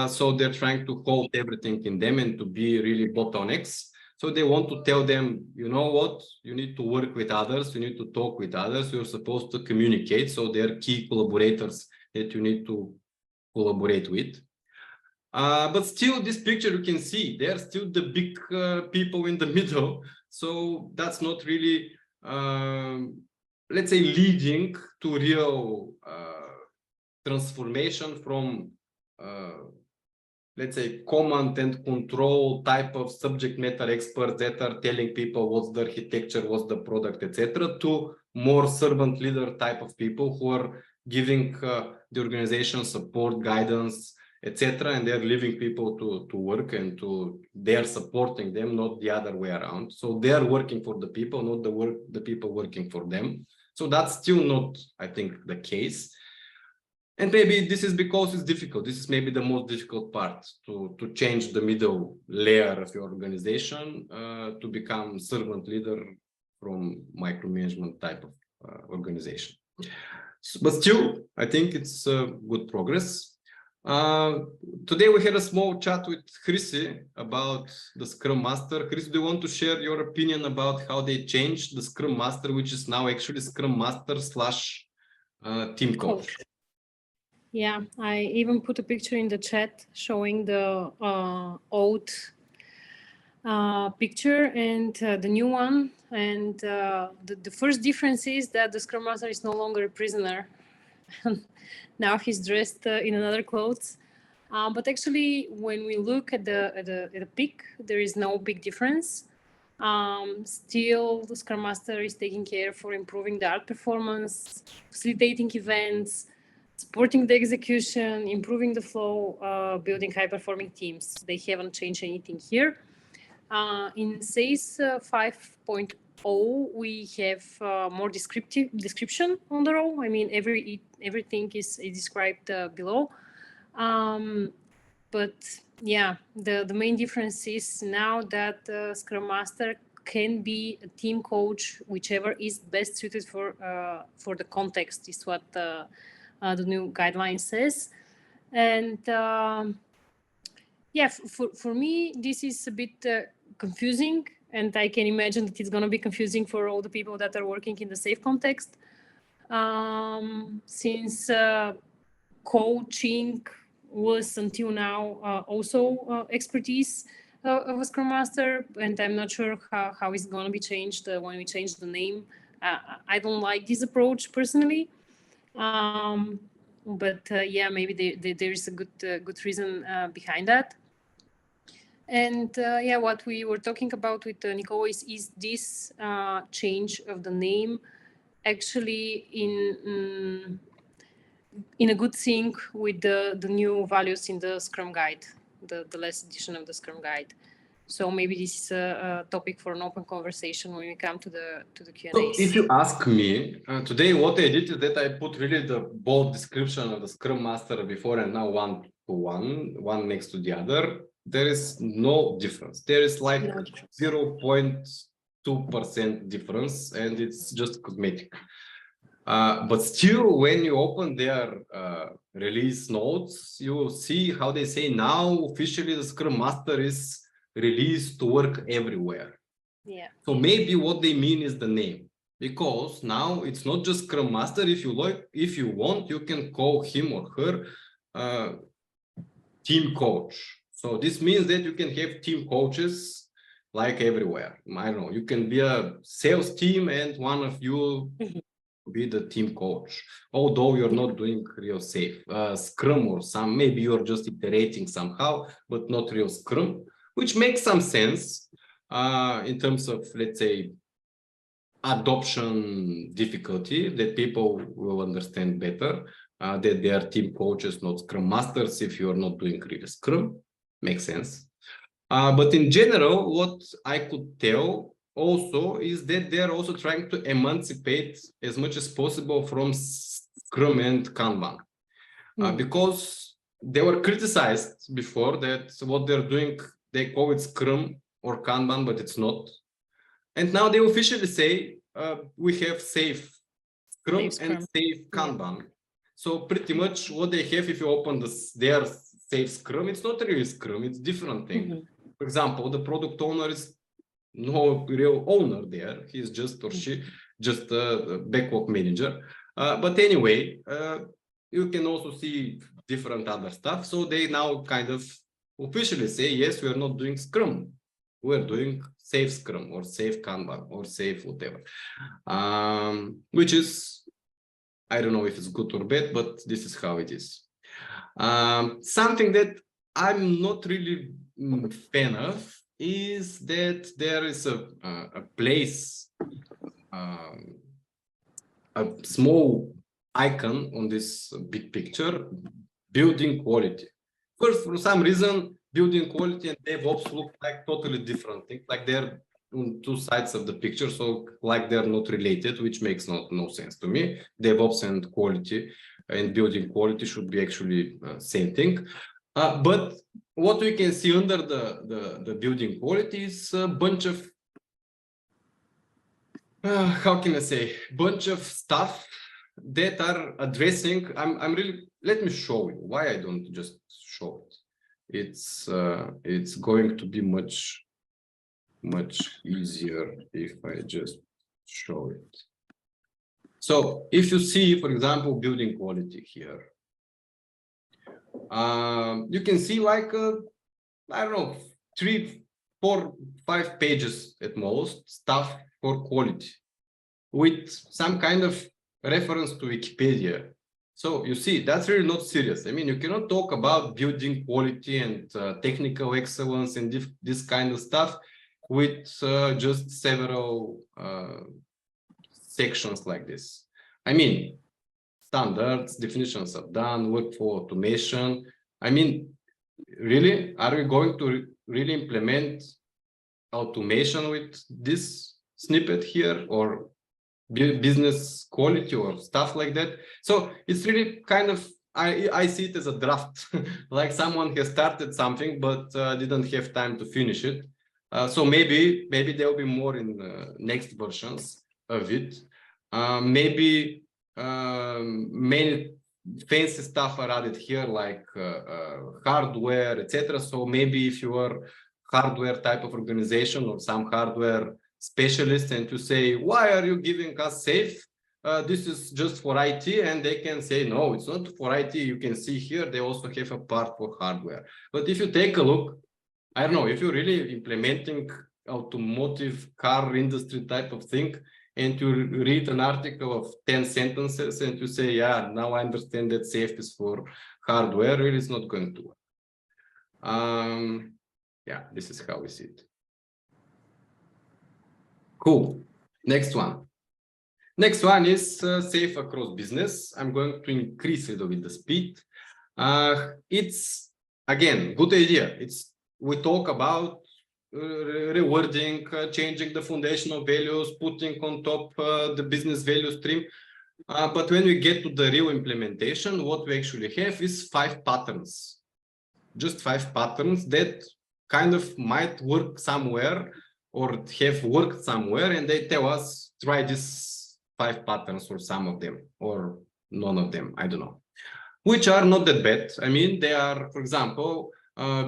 So they're trying to hold everything in them and to be really bottlenecks. So they want to tell them, you know what, you need to work with others, you need to talk with others, you're supposed to communicate. So they're key collaborators that you need to collaborate with. But still, this picture you can see, they're still the big people in the middle. So that's not really, let's say, leading to real transformation from, let's say, command and control type of subject matter experts that are telling people what's the architecture, what's the product, etc., to more servant leader type of people who are giving the organization support, guidance, etc., and they're leaving people to work, and they're supporting them, not the other way around. So they're working for the people, not the people working for them. So that's still not, I think, the case. And maybe this is because it's difficult. This is maybe the most difficult part, to change the middle layer of your organization to become servant leader from micromanagement type of organization. But still, I think it's good progress. Today we had a small chat with Chrissy about the Scrum Master. Chrissy, do you want to share your opinion about how they changed the Scrum Master, which is now actually Scrum Master / team coach? Yeah, I even put a picture in the chat showing the old picture and the new one. And the first difference is that the Scrum Master is no longer a prisoner. Now he's dressed in another clothes. But actually, when we look at the peak, there is no big difference. Still, the Scrum Master is taking care for improving the art performance, facilitating events, supporting the execution, improving the flow, building high-performing teams. They haven't changed anything here. In SAFe 5.0, we have more description on the role. I mean, everything is described below. But yeah, the main difference is now that the Scrum Master can be a team coach, whichever is best suited for the context, is what the new guideline says. And Yeah, for me, this is a bit confusing, and I can imagine that it's going to be confusing for all the people that are working in the SAFe context. Since coaching was until now also expertise of a Scrum Master, and I'm not sure how it's going to be changed when we change the name. I don't like this approach personally, but yeah, maybe there is a good reason behind that. And yeah, what we were talking about with Nicole is this change of the name actually in a good sync with the new values in the Scrum Guide, the last edition of the Scrum Guide. So maybe this is a topic for an open conversation when we come to the Q&As. So if you ask me, today what I did is that I put really the bold description of the Scrum Master before and now one to one next to the other. There is no difference. There is like 0.2% difference, and it's just cosmetic. But still, when you open their release notes, you will see how they say now officially the Scrum Master is released to work everywhere. Yeah. So maybe what they mean is the name, because now it's not just Scrum Master. If you like, if you want, you can call him or her team coach. So this means that you can have team coaches like everywhere. I don't know, you can be a sales team and one of you be the team coach, although you're not doing real SAFe, Scrum or some, maybe you're just iterating somehow, but not real Scrum, which makes some sense in terms of, let's say, adoption difficulty, that people will understand better that they are team coaches, not Scrum Masters, if you're not doing real Scrum. Makes sense. But in general, what I could tell also is that they are also trying to emancipate as much as possible from Scrum and Kanban, because they were criticized before that what they're doing, they call it Scrum or Kanban, but it's not. And now they officially say we have SAFe Scrum and SAFe Kanban. Yeah. So pretty much what they have, if you open their SAFe Scrum, it's not really Scrum, it's different thing. For example, the product owner is no real owner there. He's just, or she, just a backlog manager. But anyway, you can also see different other stuff. So they now kind of officially say, yes, we are not doing Scrum. We're doing SAFe Scrum or SAFe Kanban or SAFe whatever. Which is, I don't know if it's good or bad, but this is how it is. Something that I'm not really a fan of is that there is a place, a small icon on this big picture, building quality. First, for some reason, building quality and DevOps look like totally different things, like they're on two sides of the picture, so like they're not related, which makes no sense to me. DevOps and quality and building quality should be actually same thing. But what we can see under the building quality is a bunch of, how can I say, bunch of stuff that are addressing, I'm really, let me show you why I don't just show it. It's going to be much easier if I just show it. So if you see, for example, building quality here, you can see like, I don't know, 3, 4, 5 pages at most, stuff for quality with some kind of reference to Wikipedia. So you see, that's really not serious. I mean, you cannot talk about building quality and technical excellence and this kind of stuff with just several sections like this. I mean, standards, definitions of done, workflow automation. I mean, really, are we going to really implement automation with this snippet here, or business quality or stuff like that? So it's really kind of, I see it as a draft, like someone has started something but didn't have time to finish it. So maybe there will be more in next versions of it. Maybe fancy stuff are added here, like hardware, etc. So maybe if you are hardware type of organization or some hardware specialist, and to say, why are you giving us SAFe? This is just for IT, and they can say, no, it's not for IT. You can see here, they also have a part for hardware. But if you take a look, I don't know, if you're really implementing automotive car industry type of thing, and you read an article of 10 sentences and you say, yeah, now I understand that SAFe is for hardware, really it's not going to work. Yeah, this is how we see it. Cool. Next one. Next one is SAFe across business. I'm going to increase a little bit the speed. It's, again, good idea. We talk about rewarding, changing the foundational values, putting on top the business value stream. But when we get to the real implementation, what we actually have is 5 patterns. Just 5 patterns that kind of might work somewhere or have worked somewhere, and they tell us, try this 5 patterns or some of them, or none of them, I don't know. Which are not that bad. I mean, they are, for example,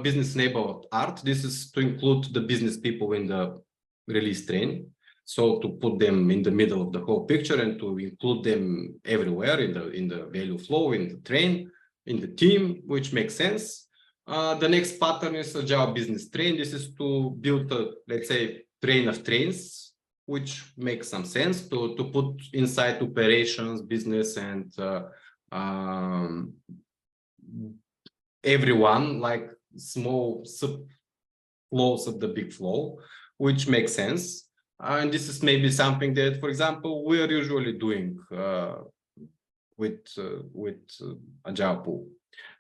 business-enabled art. This is to include the business people in the release train. So to put them in the middle of the whole picture and to include them everywhere in the value flow, in the train, in the team, which makes sense. The next pattern is Agile business train. This is to build a, let's say, train of trains, which makes some sense to put inside operations, business, and everyone, like small sub flows of the big flow, which makes sense. And this is maybe something that, for example, we are usually doing with AgilePool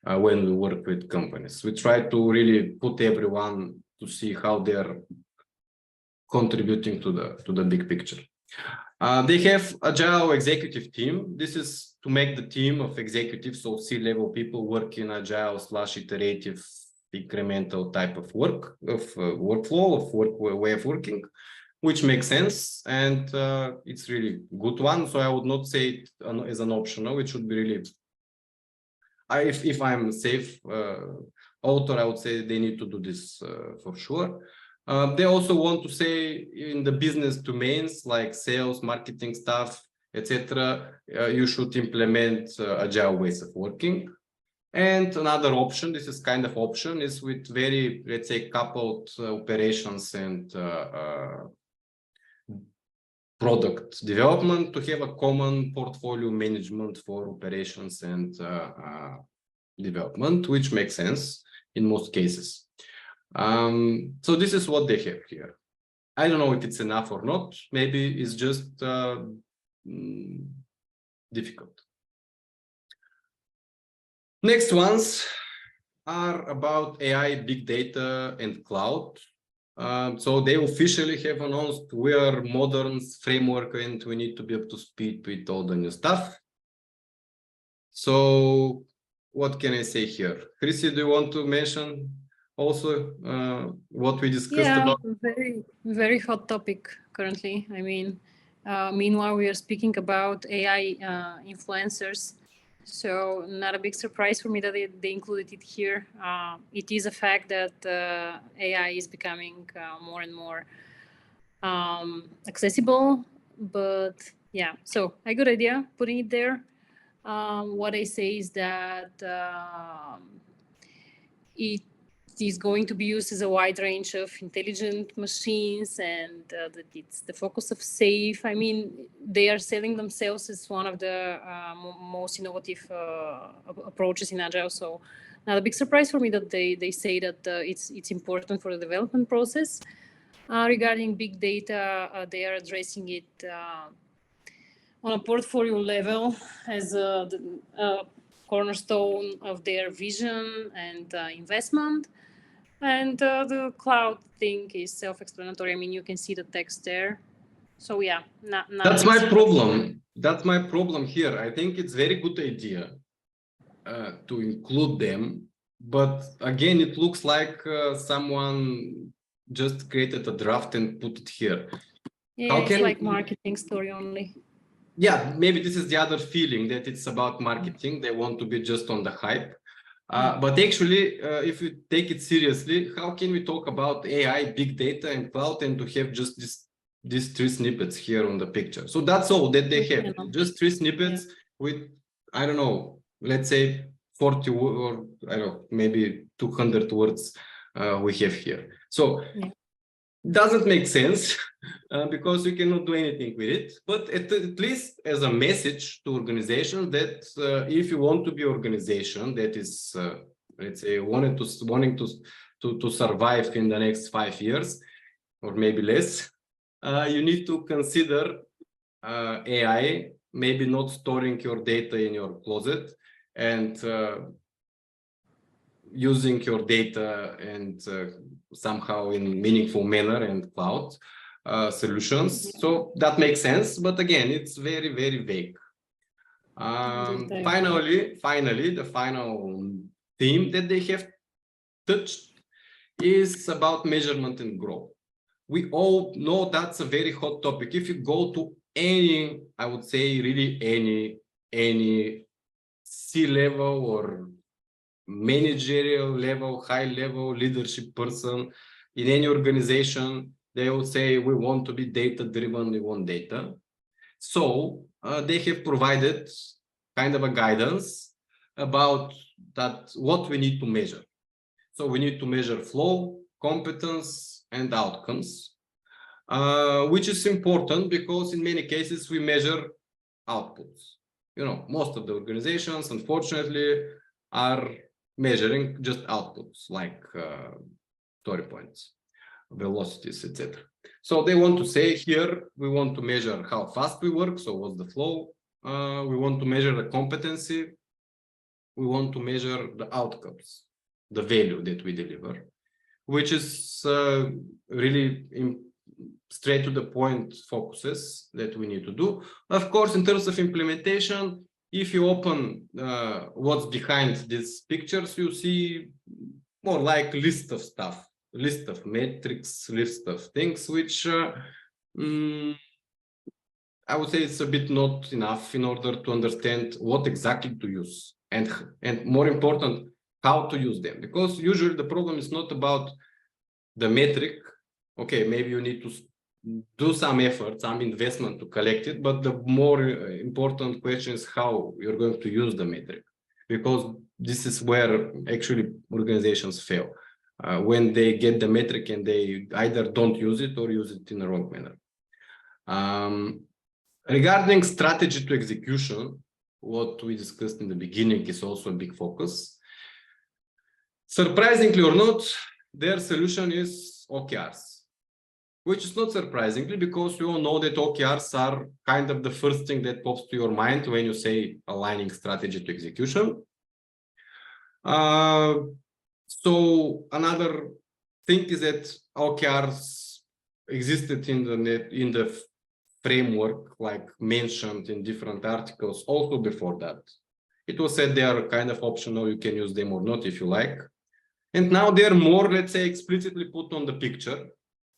when we work with companies. We try to really put everyone to see how they're contributing to the big picture. They have Agile executive team. This is to make the team of executives, so C-level people work in Agile / iterative incremental type of work, of workflow, of way of working, which makes sense, and it's really good one. So I would not say it as an optional. It should be really, if I'm a SAFe author, I would say they need to do this for sure. They also want to say in the business domains like sales, marketing stuff, etc., you should implement Agile ways of working. And another option, this is kind of option, is with very, let's say, coupled operations and product development, to have a common portfolio management for operations and development, which makes sense in most cases. So this is what they have here. I don't know if it's enough or not. Maybe it's just difficult. Next ones are about AI, big data, and cloud. So they officially have announced we are modern framework and we need to be up to speed with all the new stuff. So what can I say here? Chrissy, do you want to mention also what we discussed about? Very, very hot topic currently. I mean, meanwhile, we are speaking about AI influencers. So not a big surprise for me that they included it here. It is a fact that AI is becoming more and more accessible, but yeah, so a good idea putting it there. What I say is that it is going to be used as a wide range of intelligent machines, and that it's the focus of SAFe. I mean, they are selling themselves as one of the most innovative approaches in Agile. So not a big surprise for me that they say that it's important for the development process. Regarding big data, they are addressing it on a portfolio level as a cornerstone of their vision and investment. And the cloud thing is self-explanatory. I mean, you can see the text there. So yeah, that's my problem. That's my problem here. I think it's very good idea to include them, but again, it looks like someone just created a draft and put it here. Yeah, it's like marketing story only. yeah, maybe this is the other feeling that it's about marketing. They want to be just on the hype. But actually, if you take it seriously, how can we talk about AI, big data, and cloud and to have just these 3 snippets here on the picture? So that's all that they have, just 3 snippets with, I don't know, let's say 40 or I don't know, maybe 200 words we have here. So doesn't make sense because you cannot do anything with it. But at least as a message to organizations that if you want to be an organization that is, let's say, wanting to survive in the next 5 years or maybe less, you need to consider AI, maybe not storing your data in your closet and using your data and somehow in meaningful manner and cloud solutions. So that makes sense, but again, it's very, very vague. Finally, the final theme that they have touched is about measurement and growth. We all know that's a very hot topic. If you go to any, I would say really any C-level or managerial level, high level leadership person in any organization, they will say we want to be data driven, we want data. So they have provided kind of a guidance about that, what we need to measure. So we need to measure flow, competence, and outcomes, which is important because in many cases we measure outputs. You know, most of the organizations, unfortunately, are measuring just outputs like story points, velocities, etc. So they want to say here, we want to measure how fast we work. So what's the flow? We want to measure the competency. We want to measure the outcomes, the value that we deliver, which is really straight to the point focuses that we need to do. Of course, in terms of implementation, if you open what's behind these pictures, you see more like list of stuff, list of metrics, list of things, which I would say it's a bit not enough in order to understand what exactly to use and more important, how to use them. Because usually the problem is not about the metric. Okay, maybe you need to do some effort, some investment to collect it, but the more important question is how you're going to use the metric, because this is where actually organizations fail, when they get the metric and they either don't use it or use it in the wrong manner. Regarding strategy to execution, what we discussed in the beginning is also a big focus. Surprisingly or not, their solution is OKRs, which is not surprisingly because we all know that OKRs are kind of the first thing that pops to your mind when you say aligning strategy to execution. So another thing is that OKRs existed in the framework, like mentioned in different articles also before that. It was said they are kind of optional, you can use them or not if you like. And now they're more, let's say, explicitly put on the picture.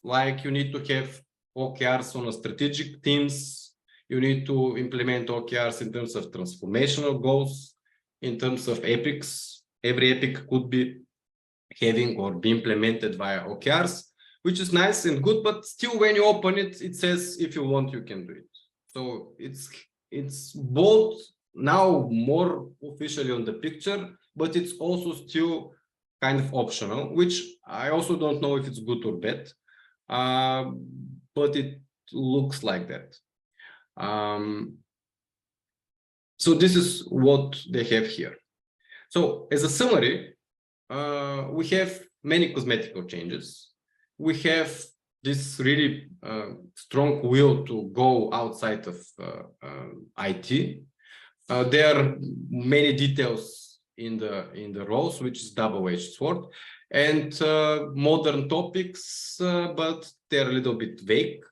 Like you need to have OKRs on a strategic teams. You need to implement OKRs in terms of transformational goals, in terms of epics. Every epic could be having or be implemented via OKRs, which is nice and good, but still when you open it, it says, if you want, you can do it. So it's both now more officially on the picture, but it's also still kind of optional, which I also don't know if it's good or bad. But it looks like that. So this is what they have here. So as a summary, we have many cosmetic changes. We have this really strong will to go outside of IT. There are many details in the roles, which is double-edged sword, and modern topics, but they're a little bit vague.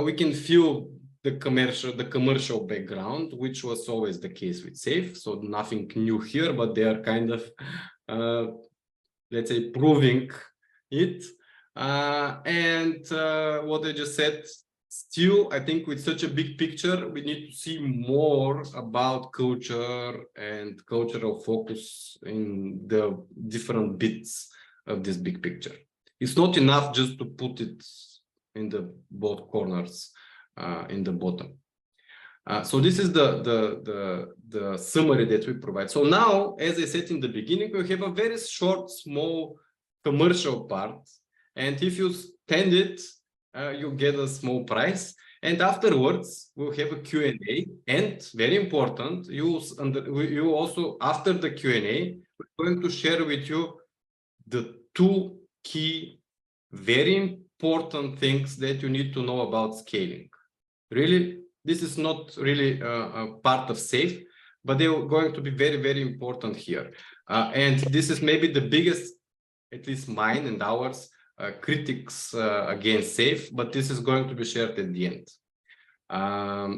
We can feel the commercial background, which was always the case with SAFe, so nothing new here, but they are kind of let's say proving it. And what I just said, still, I think with such a big picture, we need to see more about culture and cultural focus in the different bits of this big picture. It's not enough just to put it in the both corners in the bottom. So this is the summary that we provide. So now, as I said in the beginning, we have a very short, small commercial part. And if you stand it, you get a small prize. And afterwards, we'll have a Q&A. And very important, you also, after the Q&A, we're going to share with you the two key, very important things that you need to know about scaling. Really, this is not really a part of SAFe, but they're going to be very, very important here. And this is maybe the biggest, at least mine and ours, critics against SAFe, but this is going to be shared at the end.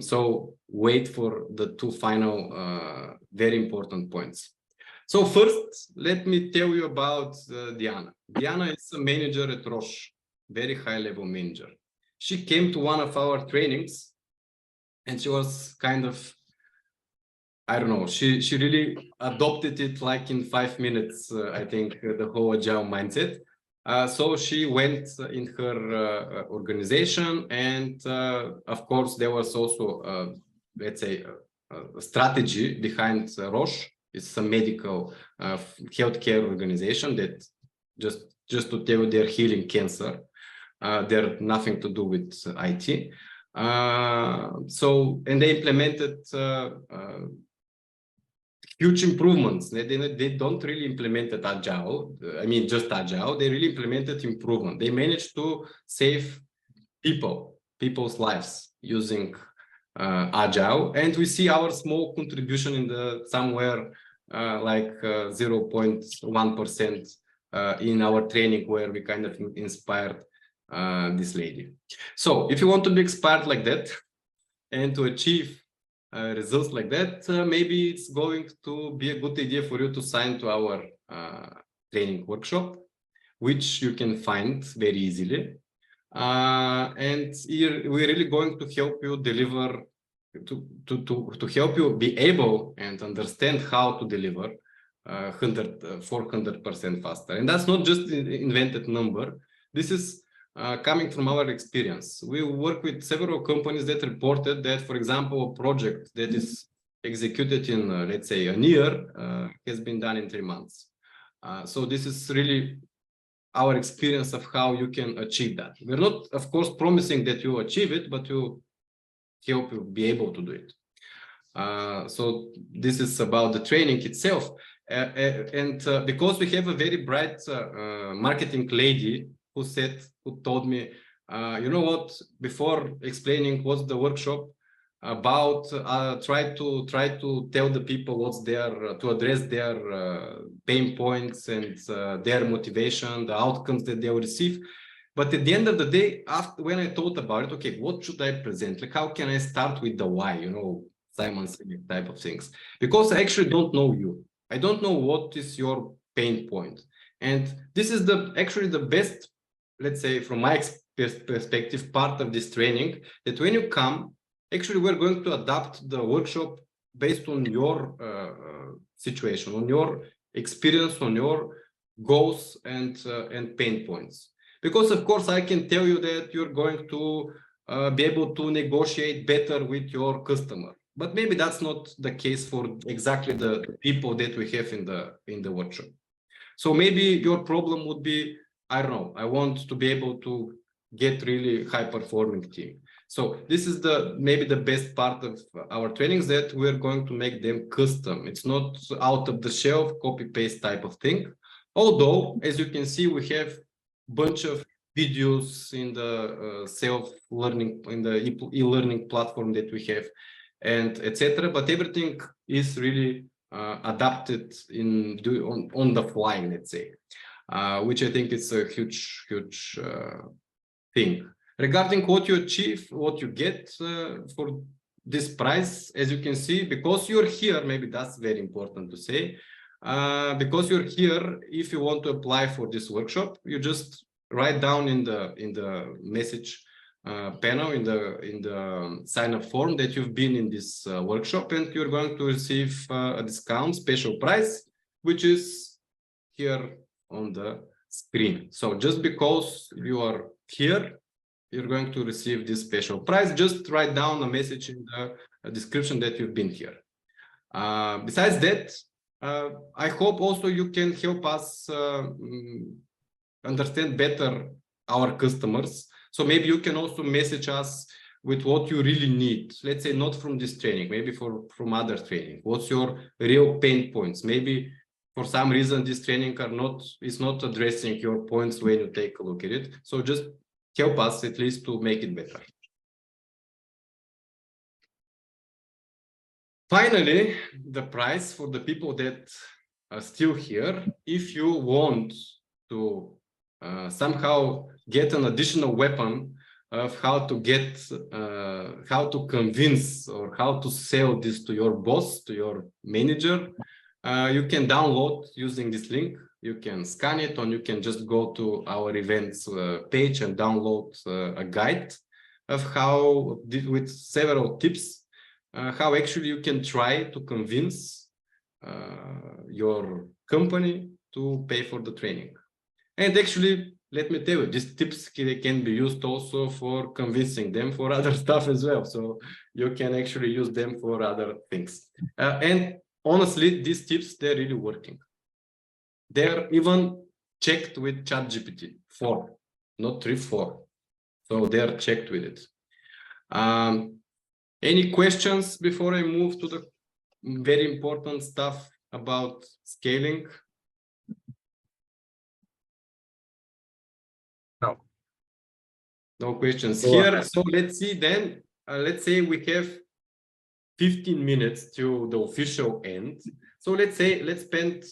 So wait for the two final very important points. So first, let me tell you about Diana. Diana is a manager at Roche, very high-level manager. She came to one of our trainings and she was kind of, I don't know, she really adopted it like in 5 minutes, I think, the whole agile mindset. So she went in her organization, and of course, there was also, let's say, a strategy behind Roche. It's a medical healthcare organization that just to tell you, they're healing cancer. They're nothing to do with IT. So, and they implemented huge improvements. They don't really implement it agile. I mean, just agile. They really implemented improvement. They managed to save people's lives using agile. And we see our small contribution in the somewhere like 0.1% in our training, where we kind of inspired this lady. So if you want to be inspired like that and to achieve results like that, maybe it's going to be a good idea for you to sign to our training workshop, which you can find very easily. And here we're really going to help you deliver, to help you be able and understand how to deliver 400% faster. And that's not just an invented number. This is coming from our experience. We work with several companies that reported that, for example, a project that is executed in, let's say, a year has been done in 3 months. So this is really our experience of how you can achieve that. We're not, of course, promising that you achieve it, but to help you be able to do it. So this is about the training itself. And because we have a very bright marketing lady who told me, you know what, before explaining what's the workshop about, try to tell the people what's their, to address their pain points and their motivation, the outcomes that they will receive. But at the end of the day, after when I thought about it, okay, what should I present? Like, how can I start with the why, you know, Simon Sinek type of things? Because I actually don't know you. I don't know what is your pain point. And this is actually the best, let's say, from my perspective, part of this training, that when you come, actually, we're going to adapt the workshop based on your situation, on your experience, on your goals and pain points. Because, of course, I can tell you that you're going to be able to negotiate better with your customer. But maybe that's not the case for exactly the people that we have in the workshop. So maybe your problem would be, I don't know, I want to be able to get really high-performing team. So this is maybe the best part of our trainings, that we're going to make them custom. It's not out of the shelf, copy-paste type of thing. Although, as you can see, we have a bunch of videos in the self-learning, in the e-learning platform that we have, and etc. But everything is really adapted on the fly, let's say, which I think is a huge thing. Regarding what you achieve, what you get for this prize, as you can see, because you're here, maybe that's very important to say, because you're here, if you want to apply for this workshop, you just write down in the message panel in the sign-up form that you've been in this workshop, and you're going to receive a discount special price, which is here on the screen. So just because you are here, you're going to receive this special price. Just write down a message in the description that you've been here. Besides that, I hope also you can help us understand better our customers. So maybe you can also message us with what you really need. Let's say not from this training, maybe from other training. What's your real pain points? Maybe for some reason this training is not addressing your points when you take a look at it. So just help us at least to make it better. Finally, the price for the people that are still here. If you want to somehow get an additional weapon of how to convince or how to sell this to your boss, to your manager, you can download using this link. You can scan it, or you can just go to our events page and download a guide of how, with several tips, how actually you can try to convince your company to pay for the training. And actually, let me tell you, these tips can be used also for convincing them for other stuff as well. So you can actually use them for other things. And honestly, these tips, they're really working. They're even checked with ChatGPT 4, not 3, 4. So they're checked with it. Any questions before I move to the very important stuff about scaling? No. No questions here. So let's see then. Let's say we have 15 minutes to the official end. So let's spend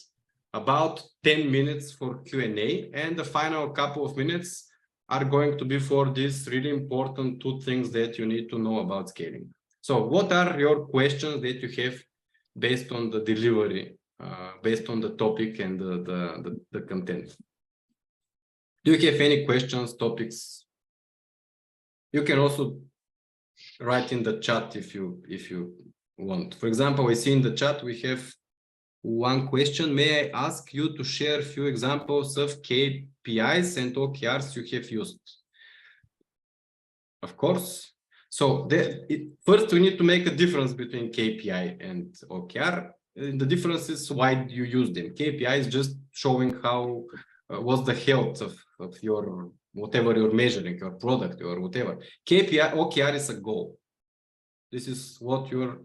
about 10 minutes for Q&A, and the final couple of minutes are going to be for these really important 2 things that you need to know about scaling. So what are your questions that you have based on the delivery, based on the topic and the content? Do you have any questions, topics? You can also write in the chat if you want. For example, I see in the chat we have one question. May I ask you to share a few examples of KPIs and OKRs you have used? Of course. So first we need to make a difference between KPI and OKR. The difference is why you use them. KPI is just showing how what's the health of your whatever you're measuring, your product or whatever. OKR is a goal. This is what you're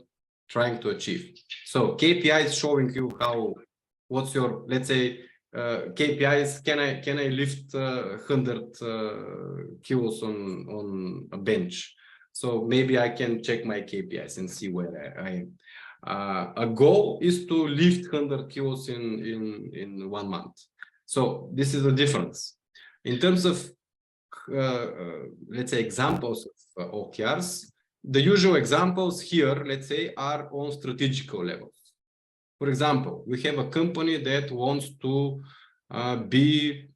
trying to achieve. So KPI is showing you what's your, let's say, KPIs. Can I lift 100 kilos on a bench? So maybe I can check my KPIs and see where I am. A goal is to lift 100 kilos in 1 month. So this is the difference. In terms of, let's say, examples of OKRs, the usual examples here, let's say, are on strategical levels. For example, we have a company that wants to be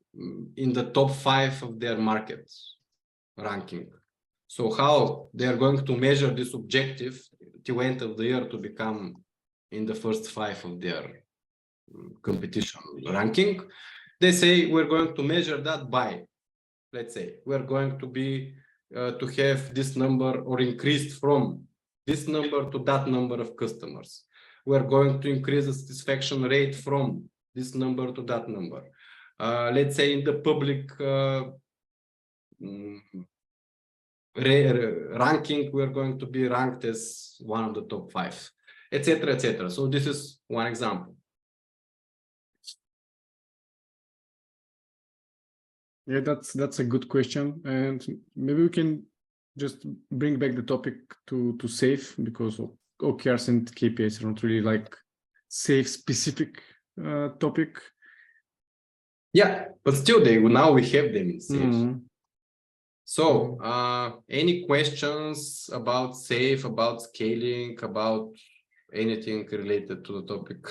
in the top 5 of their market ranking. So how they are going to measure this objective till end of the year to become in the first 5 of their competition ranking? They say we're going to measure that by, let's say, we're going to be to have this number or increased from this number to that number of customers. We're going to increase the satisfaction rate from this number to that number. Let's say in the public ranking, we're going to be ranked as one of the top 5, etc., etc. So this is one example. Yeah, that's a good question, and maybe we can just bring back the topic to SAFe, because OKRs and KPIs are not really like SAFe specific topic. Yeah, but still, now we have them in SAFe. Mm-hmm. So, any questions about SAFe, about scaling, about anything related to the topic?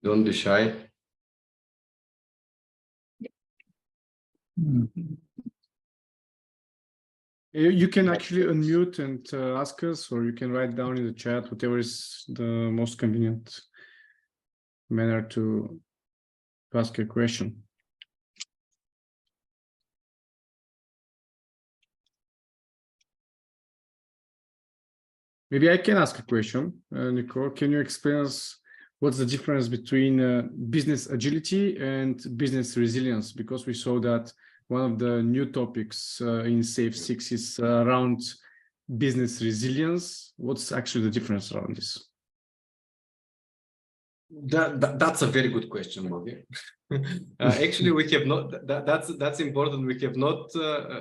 Don't be shy. You can actually unmute and ask us, or you can write down in the chat, whatever is the most convenient manner to ask a question. Maybe I can ask a question. Nicole, can you explain us what's the difference between business agility and business resilience? Because we saw that one of the new topics in SAFe 6 is around business resilience. What's actually the difference around this? That's a very good question, Bobby. Actually, we have not. That's important. We have not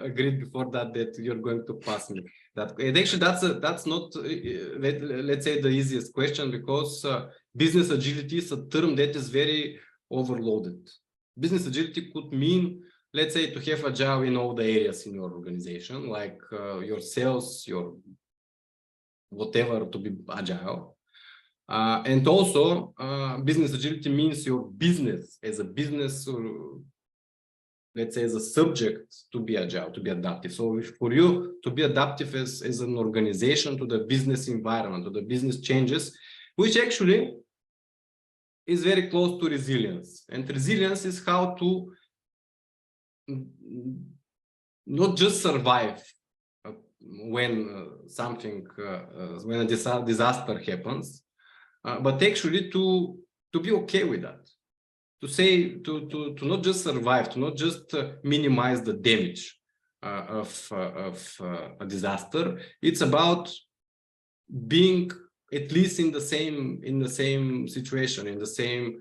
agreed before that you're going to pass me that. And actually, that's not let's say the easiest question, because business agility is a term that is very overloaded. Business agility could mean, let's say, to have agile in all the areas in your organization, like your sales, your whatever, to be agile. And also, business agility means your business as a business, or let's say as a subject, to be agile, to be adaptive. So for you to be adaptive as an organization to the business environment, to the business changes, which actually is very close to resilience. And resilience is how to not just survive when when a disaster happens, but actually to be okay with that, to say to not just survive, to not just minimize the damage of a disaster. It's about being at least in the same situation, in the same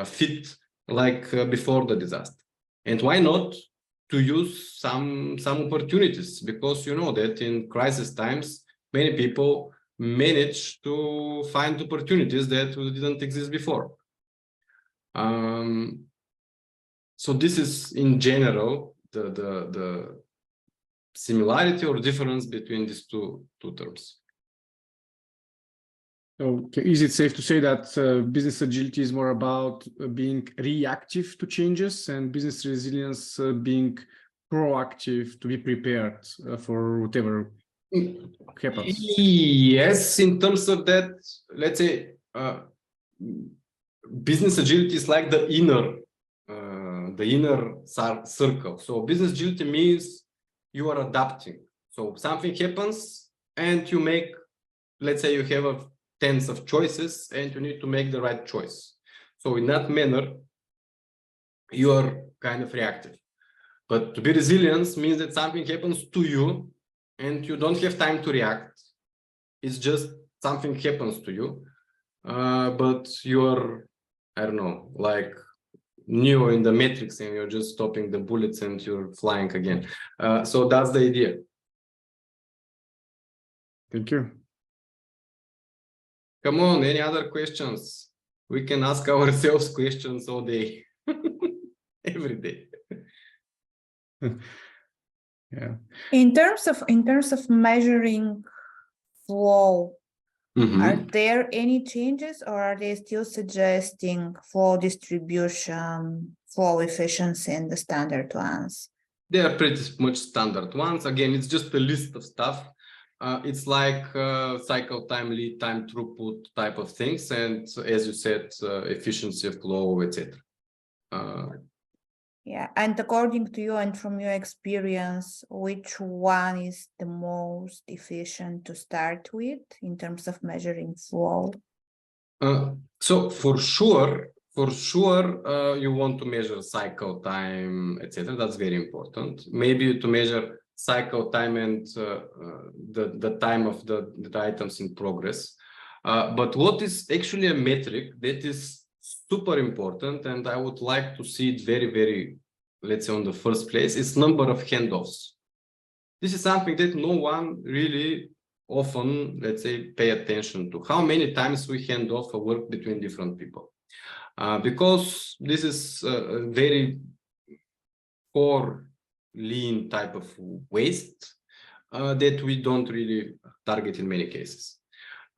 fit like before the disaster. And why not to use some opportunities, because you know that in crisis times many people manage to find opportunities that didn't exist before. So this is in general the similarity or difference between these two terms. Okay, is it safe to say that business agility is more about being reactive to changes, and business resilience being proactive, to be prepared for whatever happens? Yes, in terms of that, let's say business agility is like the inner circle. So business agility means you are adapting. So something happens and you make, let's say you have tens of choices and you need to make the right choice. So in that manner, you are kind of reactive. But to be resilient means that something happens to you and you don't have time to react. It's just something happens to you, but you're, I don't know, like Neo in the Matrix, and you're just stopping the bullets and you're flying again. So that's the idea. Thank you. Come on, any other questions? We can ask ourselves questions all day, every day. Yeah. In terms of measuring flow, are there any changes, or are they still suggesting flow distribution, flow efficiency, and the standard ones? They are pretty much standard ones. Again, it's just a list of stuff. It's like cycle time, lead time, throughput type of things, and as you said, efficiency of flow, etc. Yeah, and according to you and from your experience, which one is the most efficient to start with in terms of measuring flow? So for sure, you want to measure cycle time, etc. That's very important. Maybe to measure cycle time and the time of the items in progress. But what is actually a metric that is super important, and I would like to see it very, very, let's say, on the first place, is number of handoffs. This is something that no one really often, let's say, pay attention to. How many times we hand off a work between different people? Because this is a very core lean type of waste that we don't really target in many cases.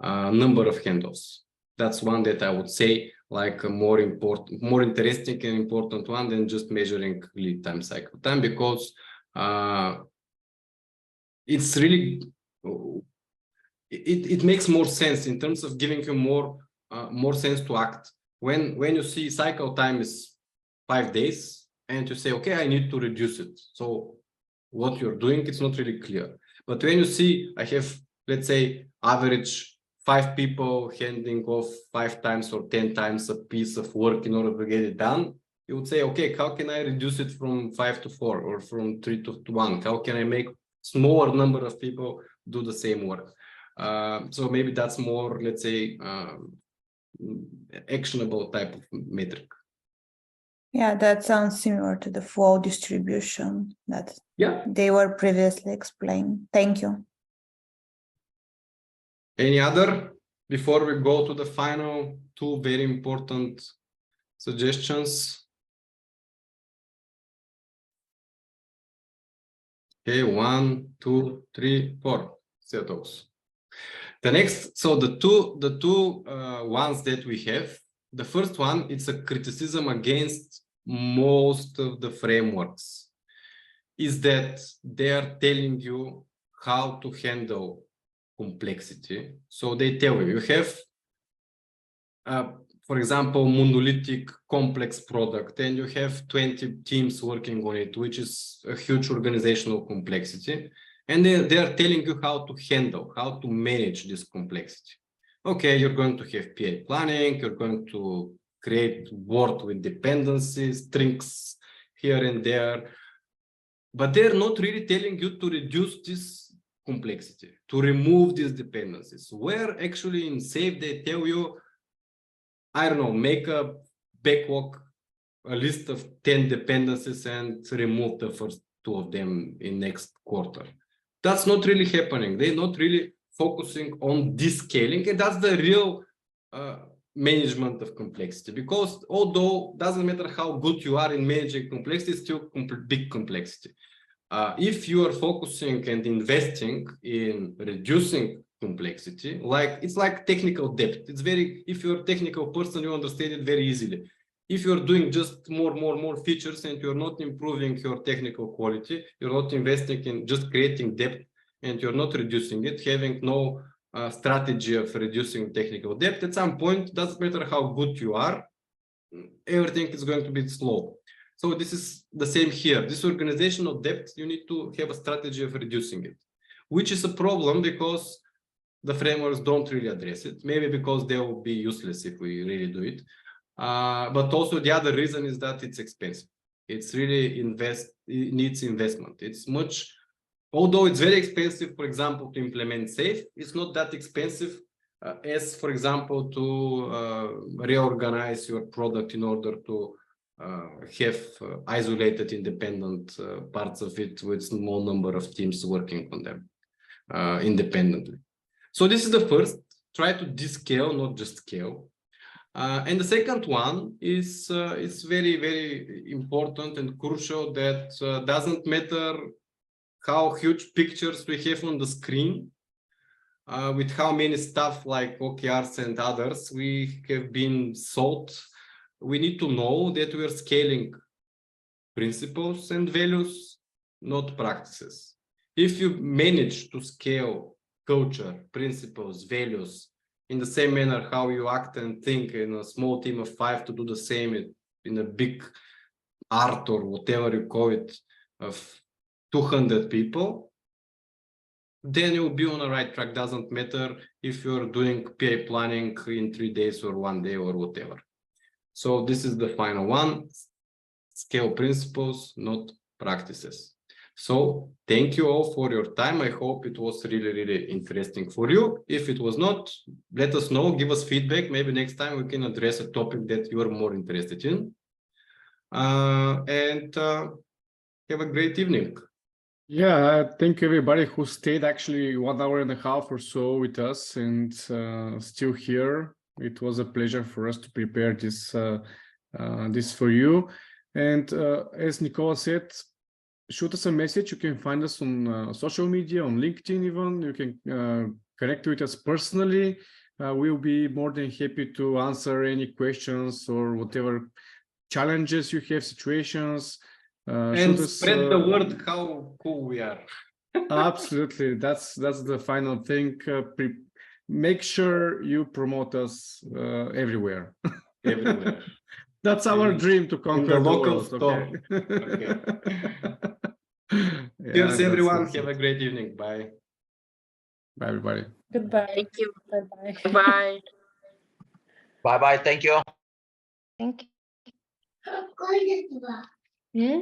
Number of handoffs. That's one that I would say like a more interesting and important one than just measuring lead time, cycle time, because it's really, it makes more sense in terms of giving you more sense to act. When you see cycle time is 5 days and you say, okay, I need to reduce it. So what you're doing, it's not really clear. But when you see, I have, let's say, average 5 people handing off 5 times or 10 times a piece of work in order to get it done, you would say, okay, how can I reduce it from 5 to 4 or from 3 to 1? How can I make smaller number of people do the same work? So maybe that's more, let's say, actionable type of metric. Yeah, that sounds similar to the flow distribution that they were previously explained. Thank you. Any other before we go to the final 2 very important suggestions? Okay, 1, 2, 3, 4. Set those. The next, so the two ones that we have. The first one, it's a criticism against most of the frameworks, is that they are telling you how to handle complexity. So they tell you, you have, for example, monolithic complex product, and you have 20 teams working on it, which is a huge organizational complexity. And they are telling you how to handle, how to manage this complexity. Okay, you're going to have PA planning, you're going to create board with dependencies, strings here and there, but they're not really telling you to reduce this complexity, to remove these dependencies, where actually in SAFe they tell you, I don't know, make a backlog, a list of 10 dependencies and remove the first 2 of them in next quarter. That's not really happening. They're not really focusing on descaling, and that's the real management of complexity, because although it doesn't matter how good you are in managing complexity, it's still big complexity. If you are focusing and investing in reducing complexity, like it's like technical debt. It's very, if you're a technical person, you understand it very easily. If you're doing just more features and you're not improving your technical quality, you're not investing in just creating debt, and you're not reducing it, having no strategy of reducing technical debt, at some point, doesn't matter how good you are, everything is going to be slow. So this is the same here. This organizational debt, you need to have a strategy of reducing it, which is a problem because the frameworks don't really address it, maybe because they will be useless if we really do it. But also the other reason is that it's expensive. It's really it needs investment. It's much, although it's very expensive, for example, to implement SAFe, it's not that expensive as, for example, to reorganize your product in order to have isolated independent parts of it with small number of teams working on them independently. So this is the first, try to descale, not just scale. And the second one is very important and crucial, that doesn't matter how huge pictures we have on the screen, with how many stuff like OKRs and others we have been sold. We need to know that we are scaling principles and values, not practices. If you manage to scale culture, principles, values in the same manner how you act and think in a small team of 5 to do the same in a big art or whatever you call it of 200 people, then you'll be on the right track. Doesn't matter if you're doing PA planning in 3 days or 1 day or whatever. So this is the final one, scale principles, not practices. So thank you all for your time. I hope it was really interesting for you. If it was not, let us know, give us feedback. Maybe next time we can address a topic that you are more interested in. And have a great evening. Yeah, thank you everybody who stayed actually 1 hour and a half or so with us and still here. It was a pleasure for us to prepare this this for you. And as Nicola said, shoot us a message. You can find us on social media, on LinkedIn even. You can connect with us personally. we'll be more than happy to answer any questions or whatever challenges you have, situations. And spread the word how cool we are. Absolutely, that's the final thing. Make sure you promote us everywhere. Everywhere. That's our dream to conquer the the local world. store. Okay. Cheers, everyone. That's Have a great evening. Bye. Bye, everybody. Goodbye. Thank you. Bye-bye. Bye. Bye bye. Thank you. Thank you. Hmm?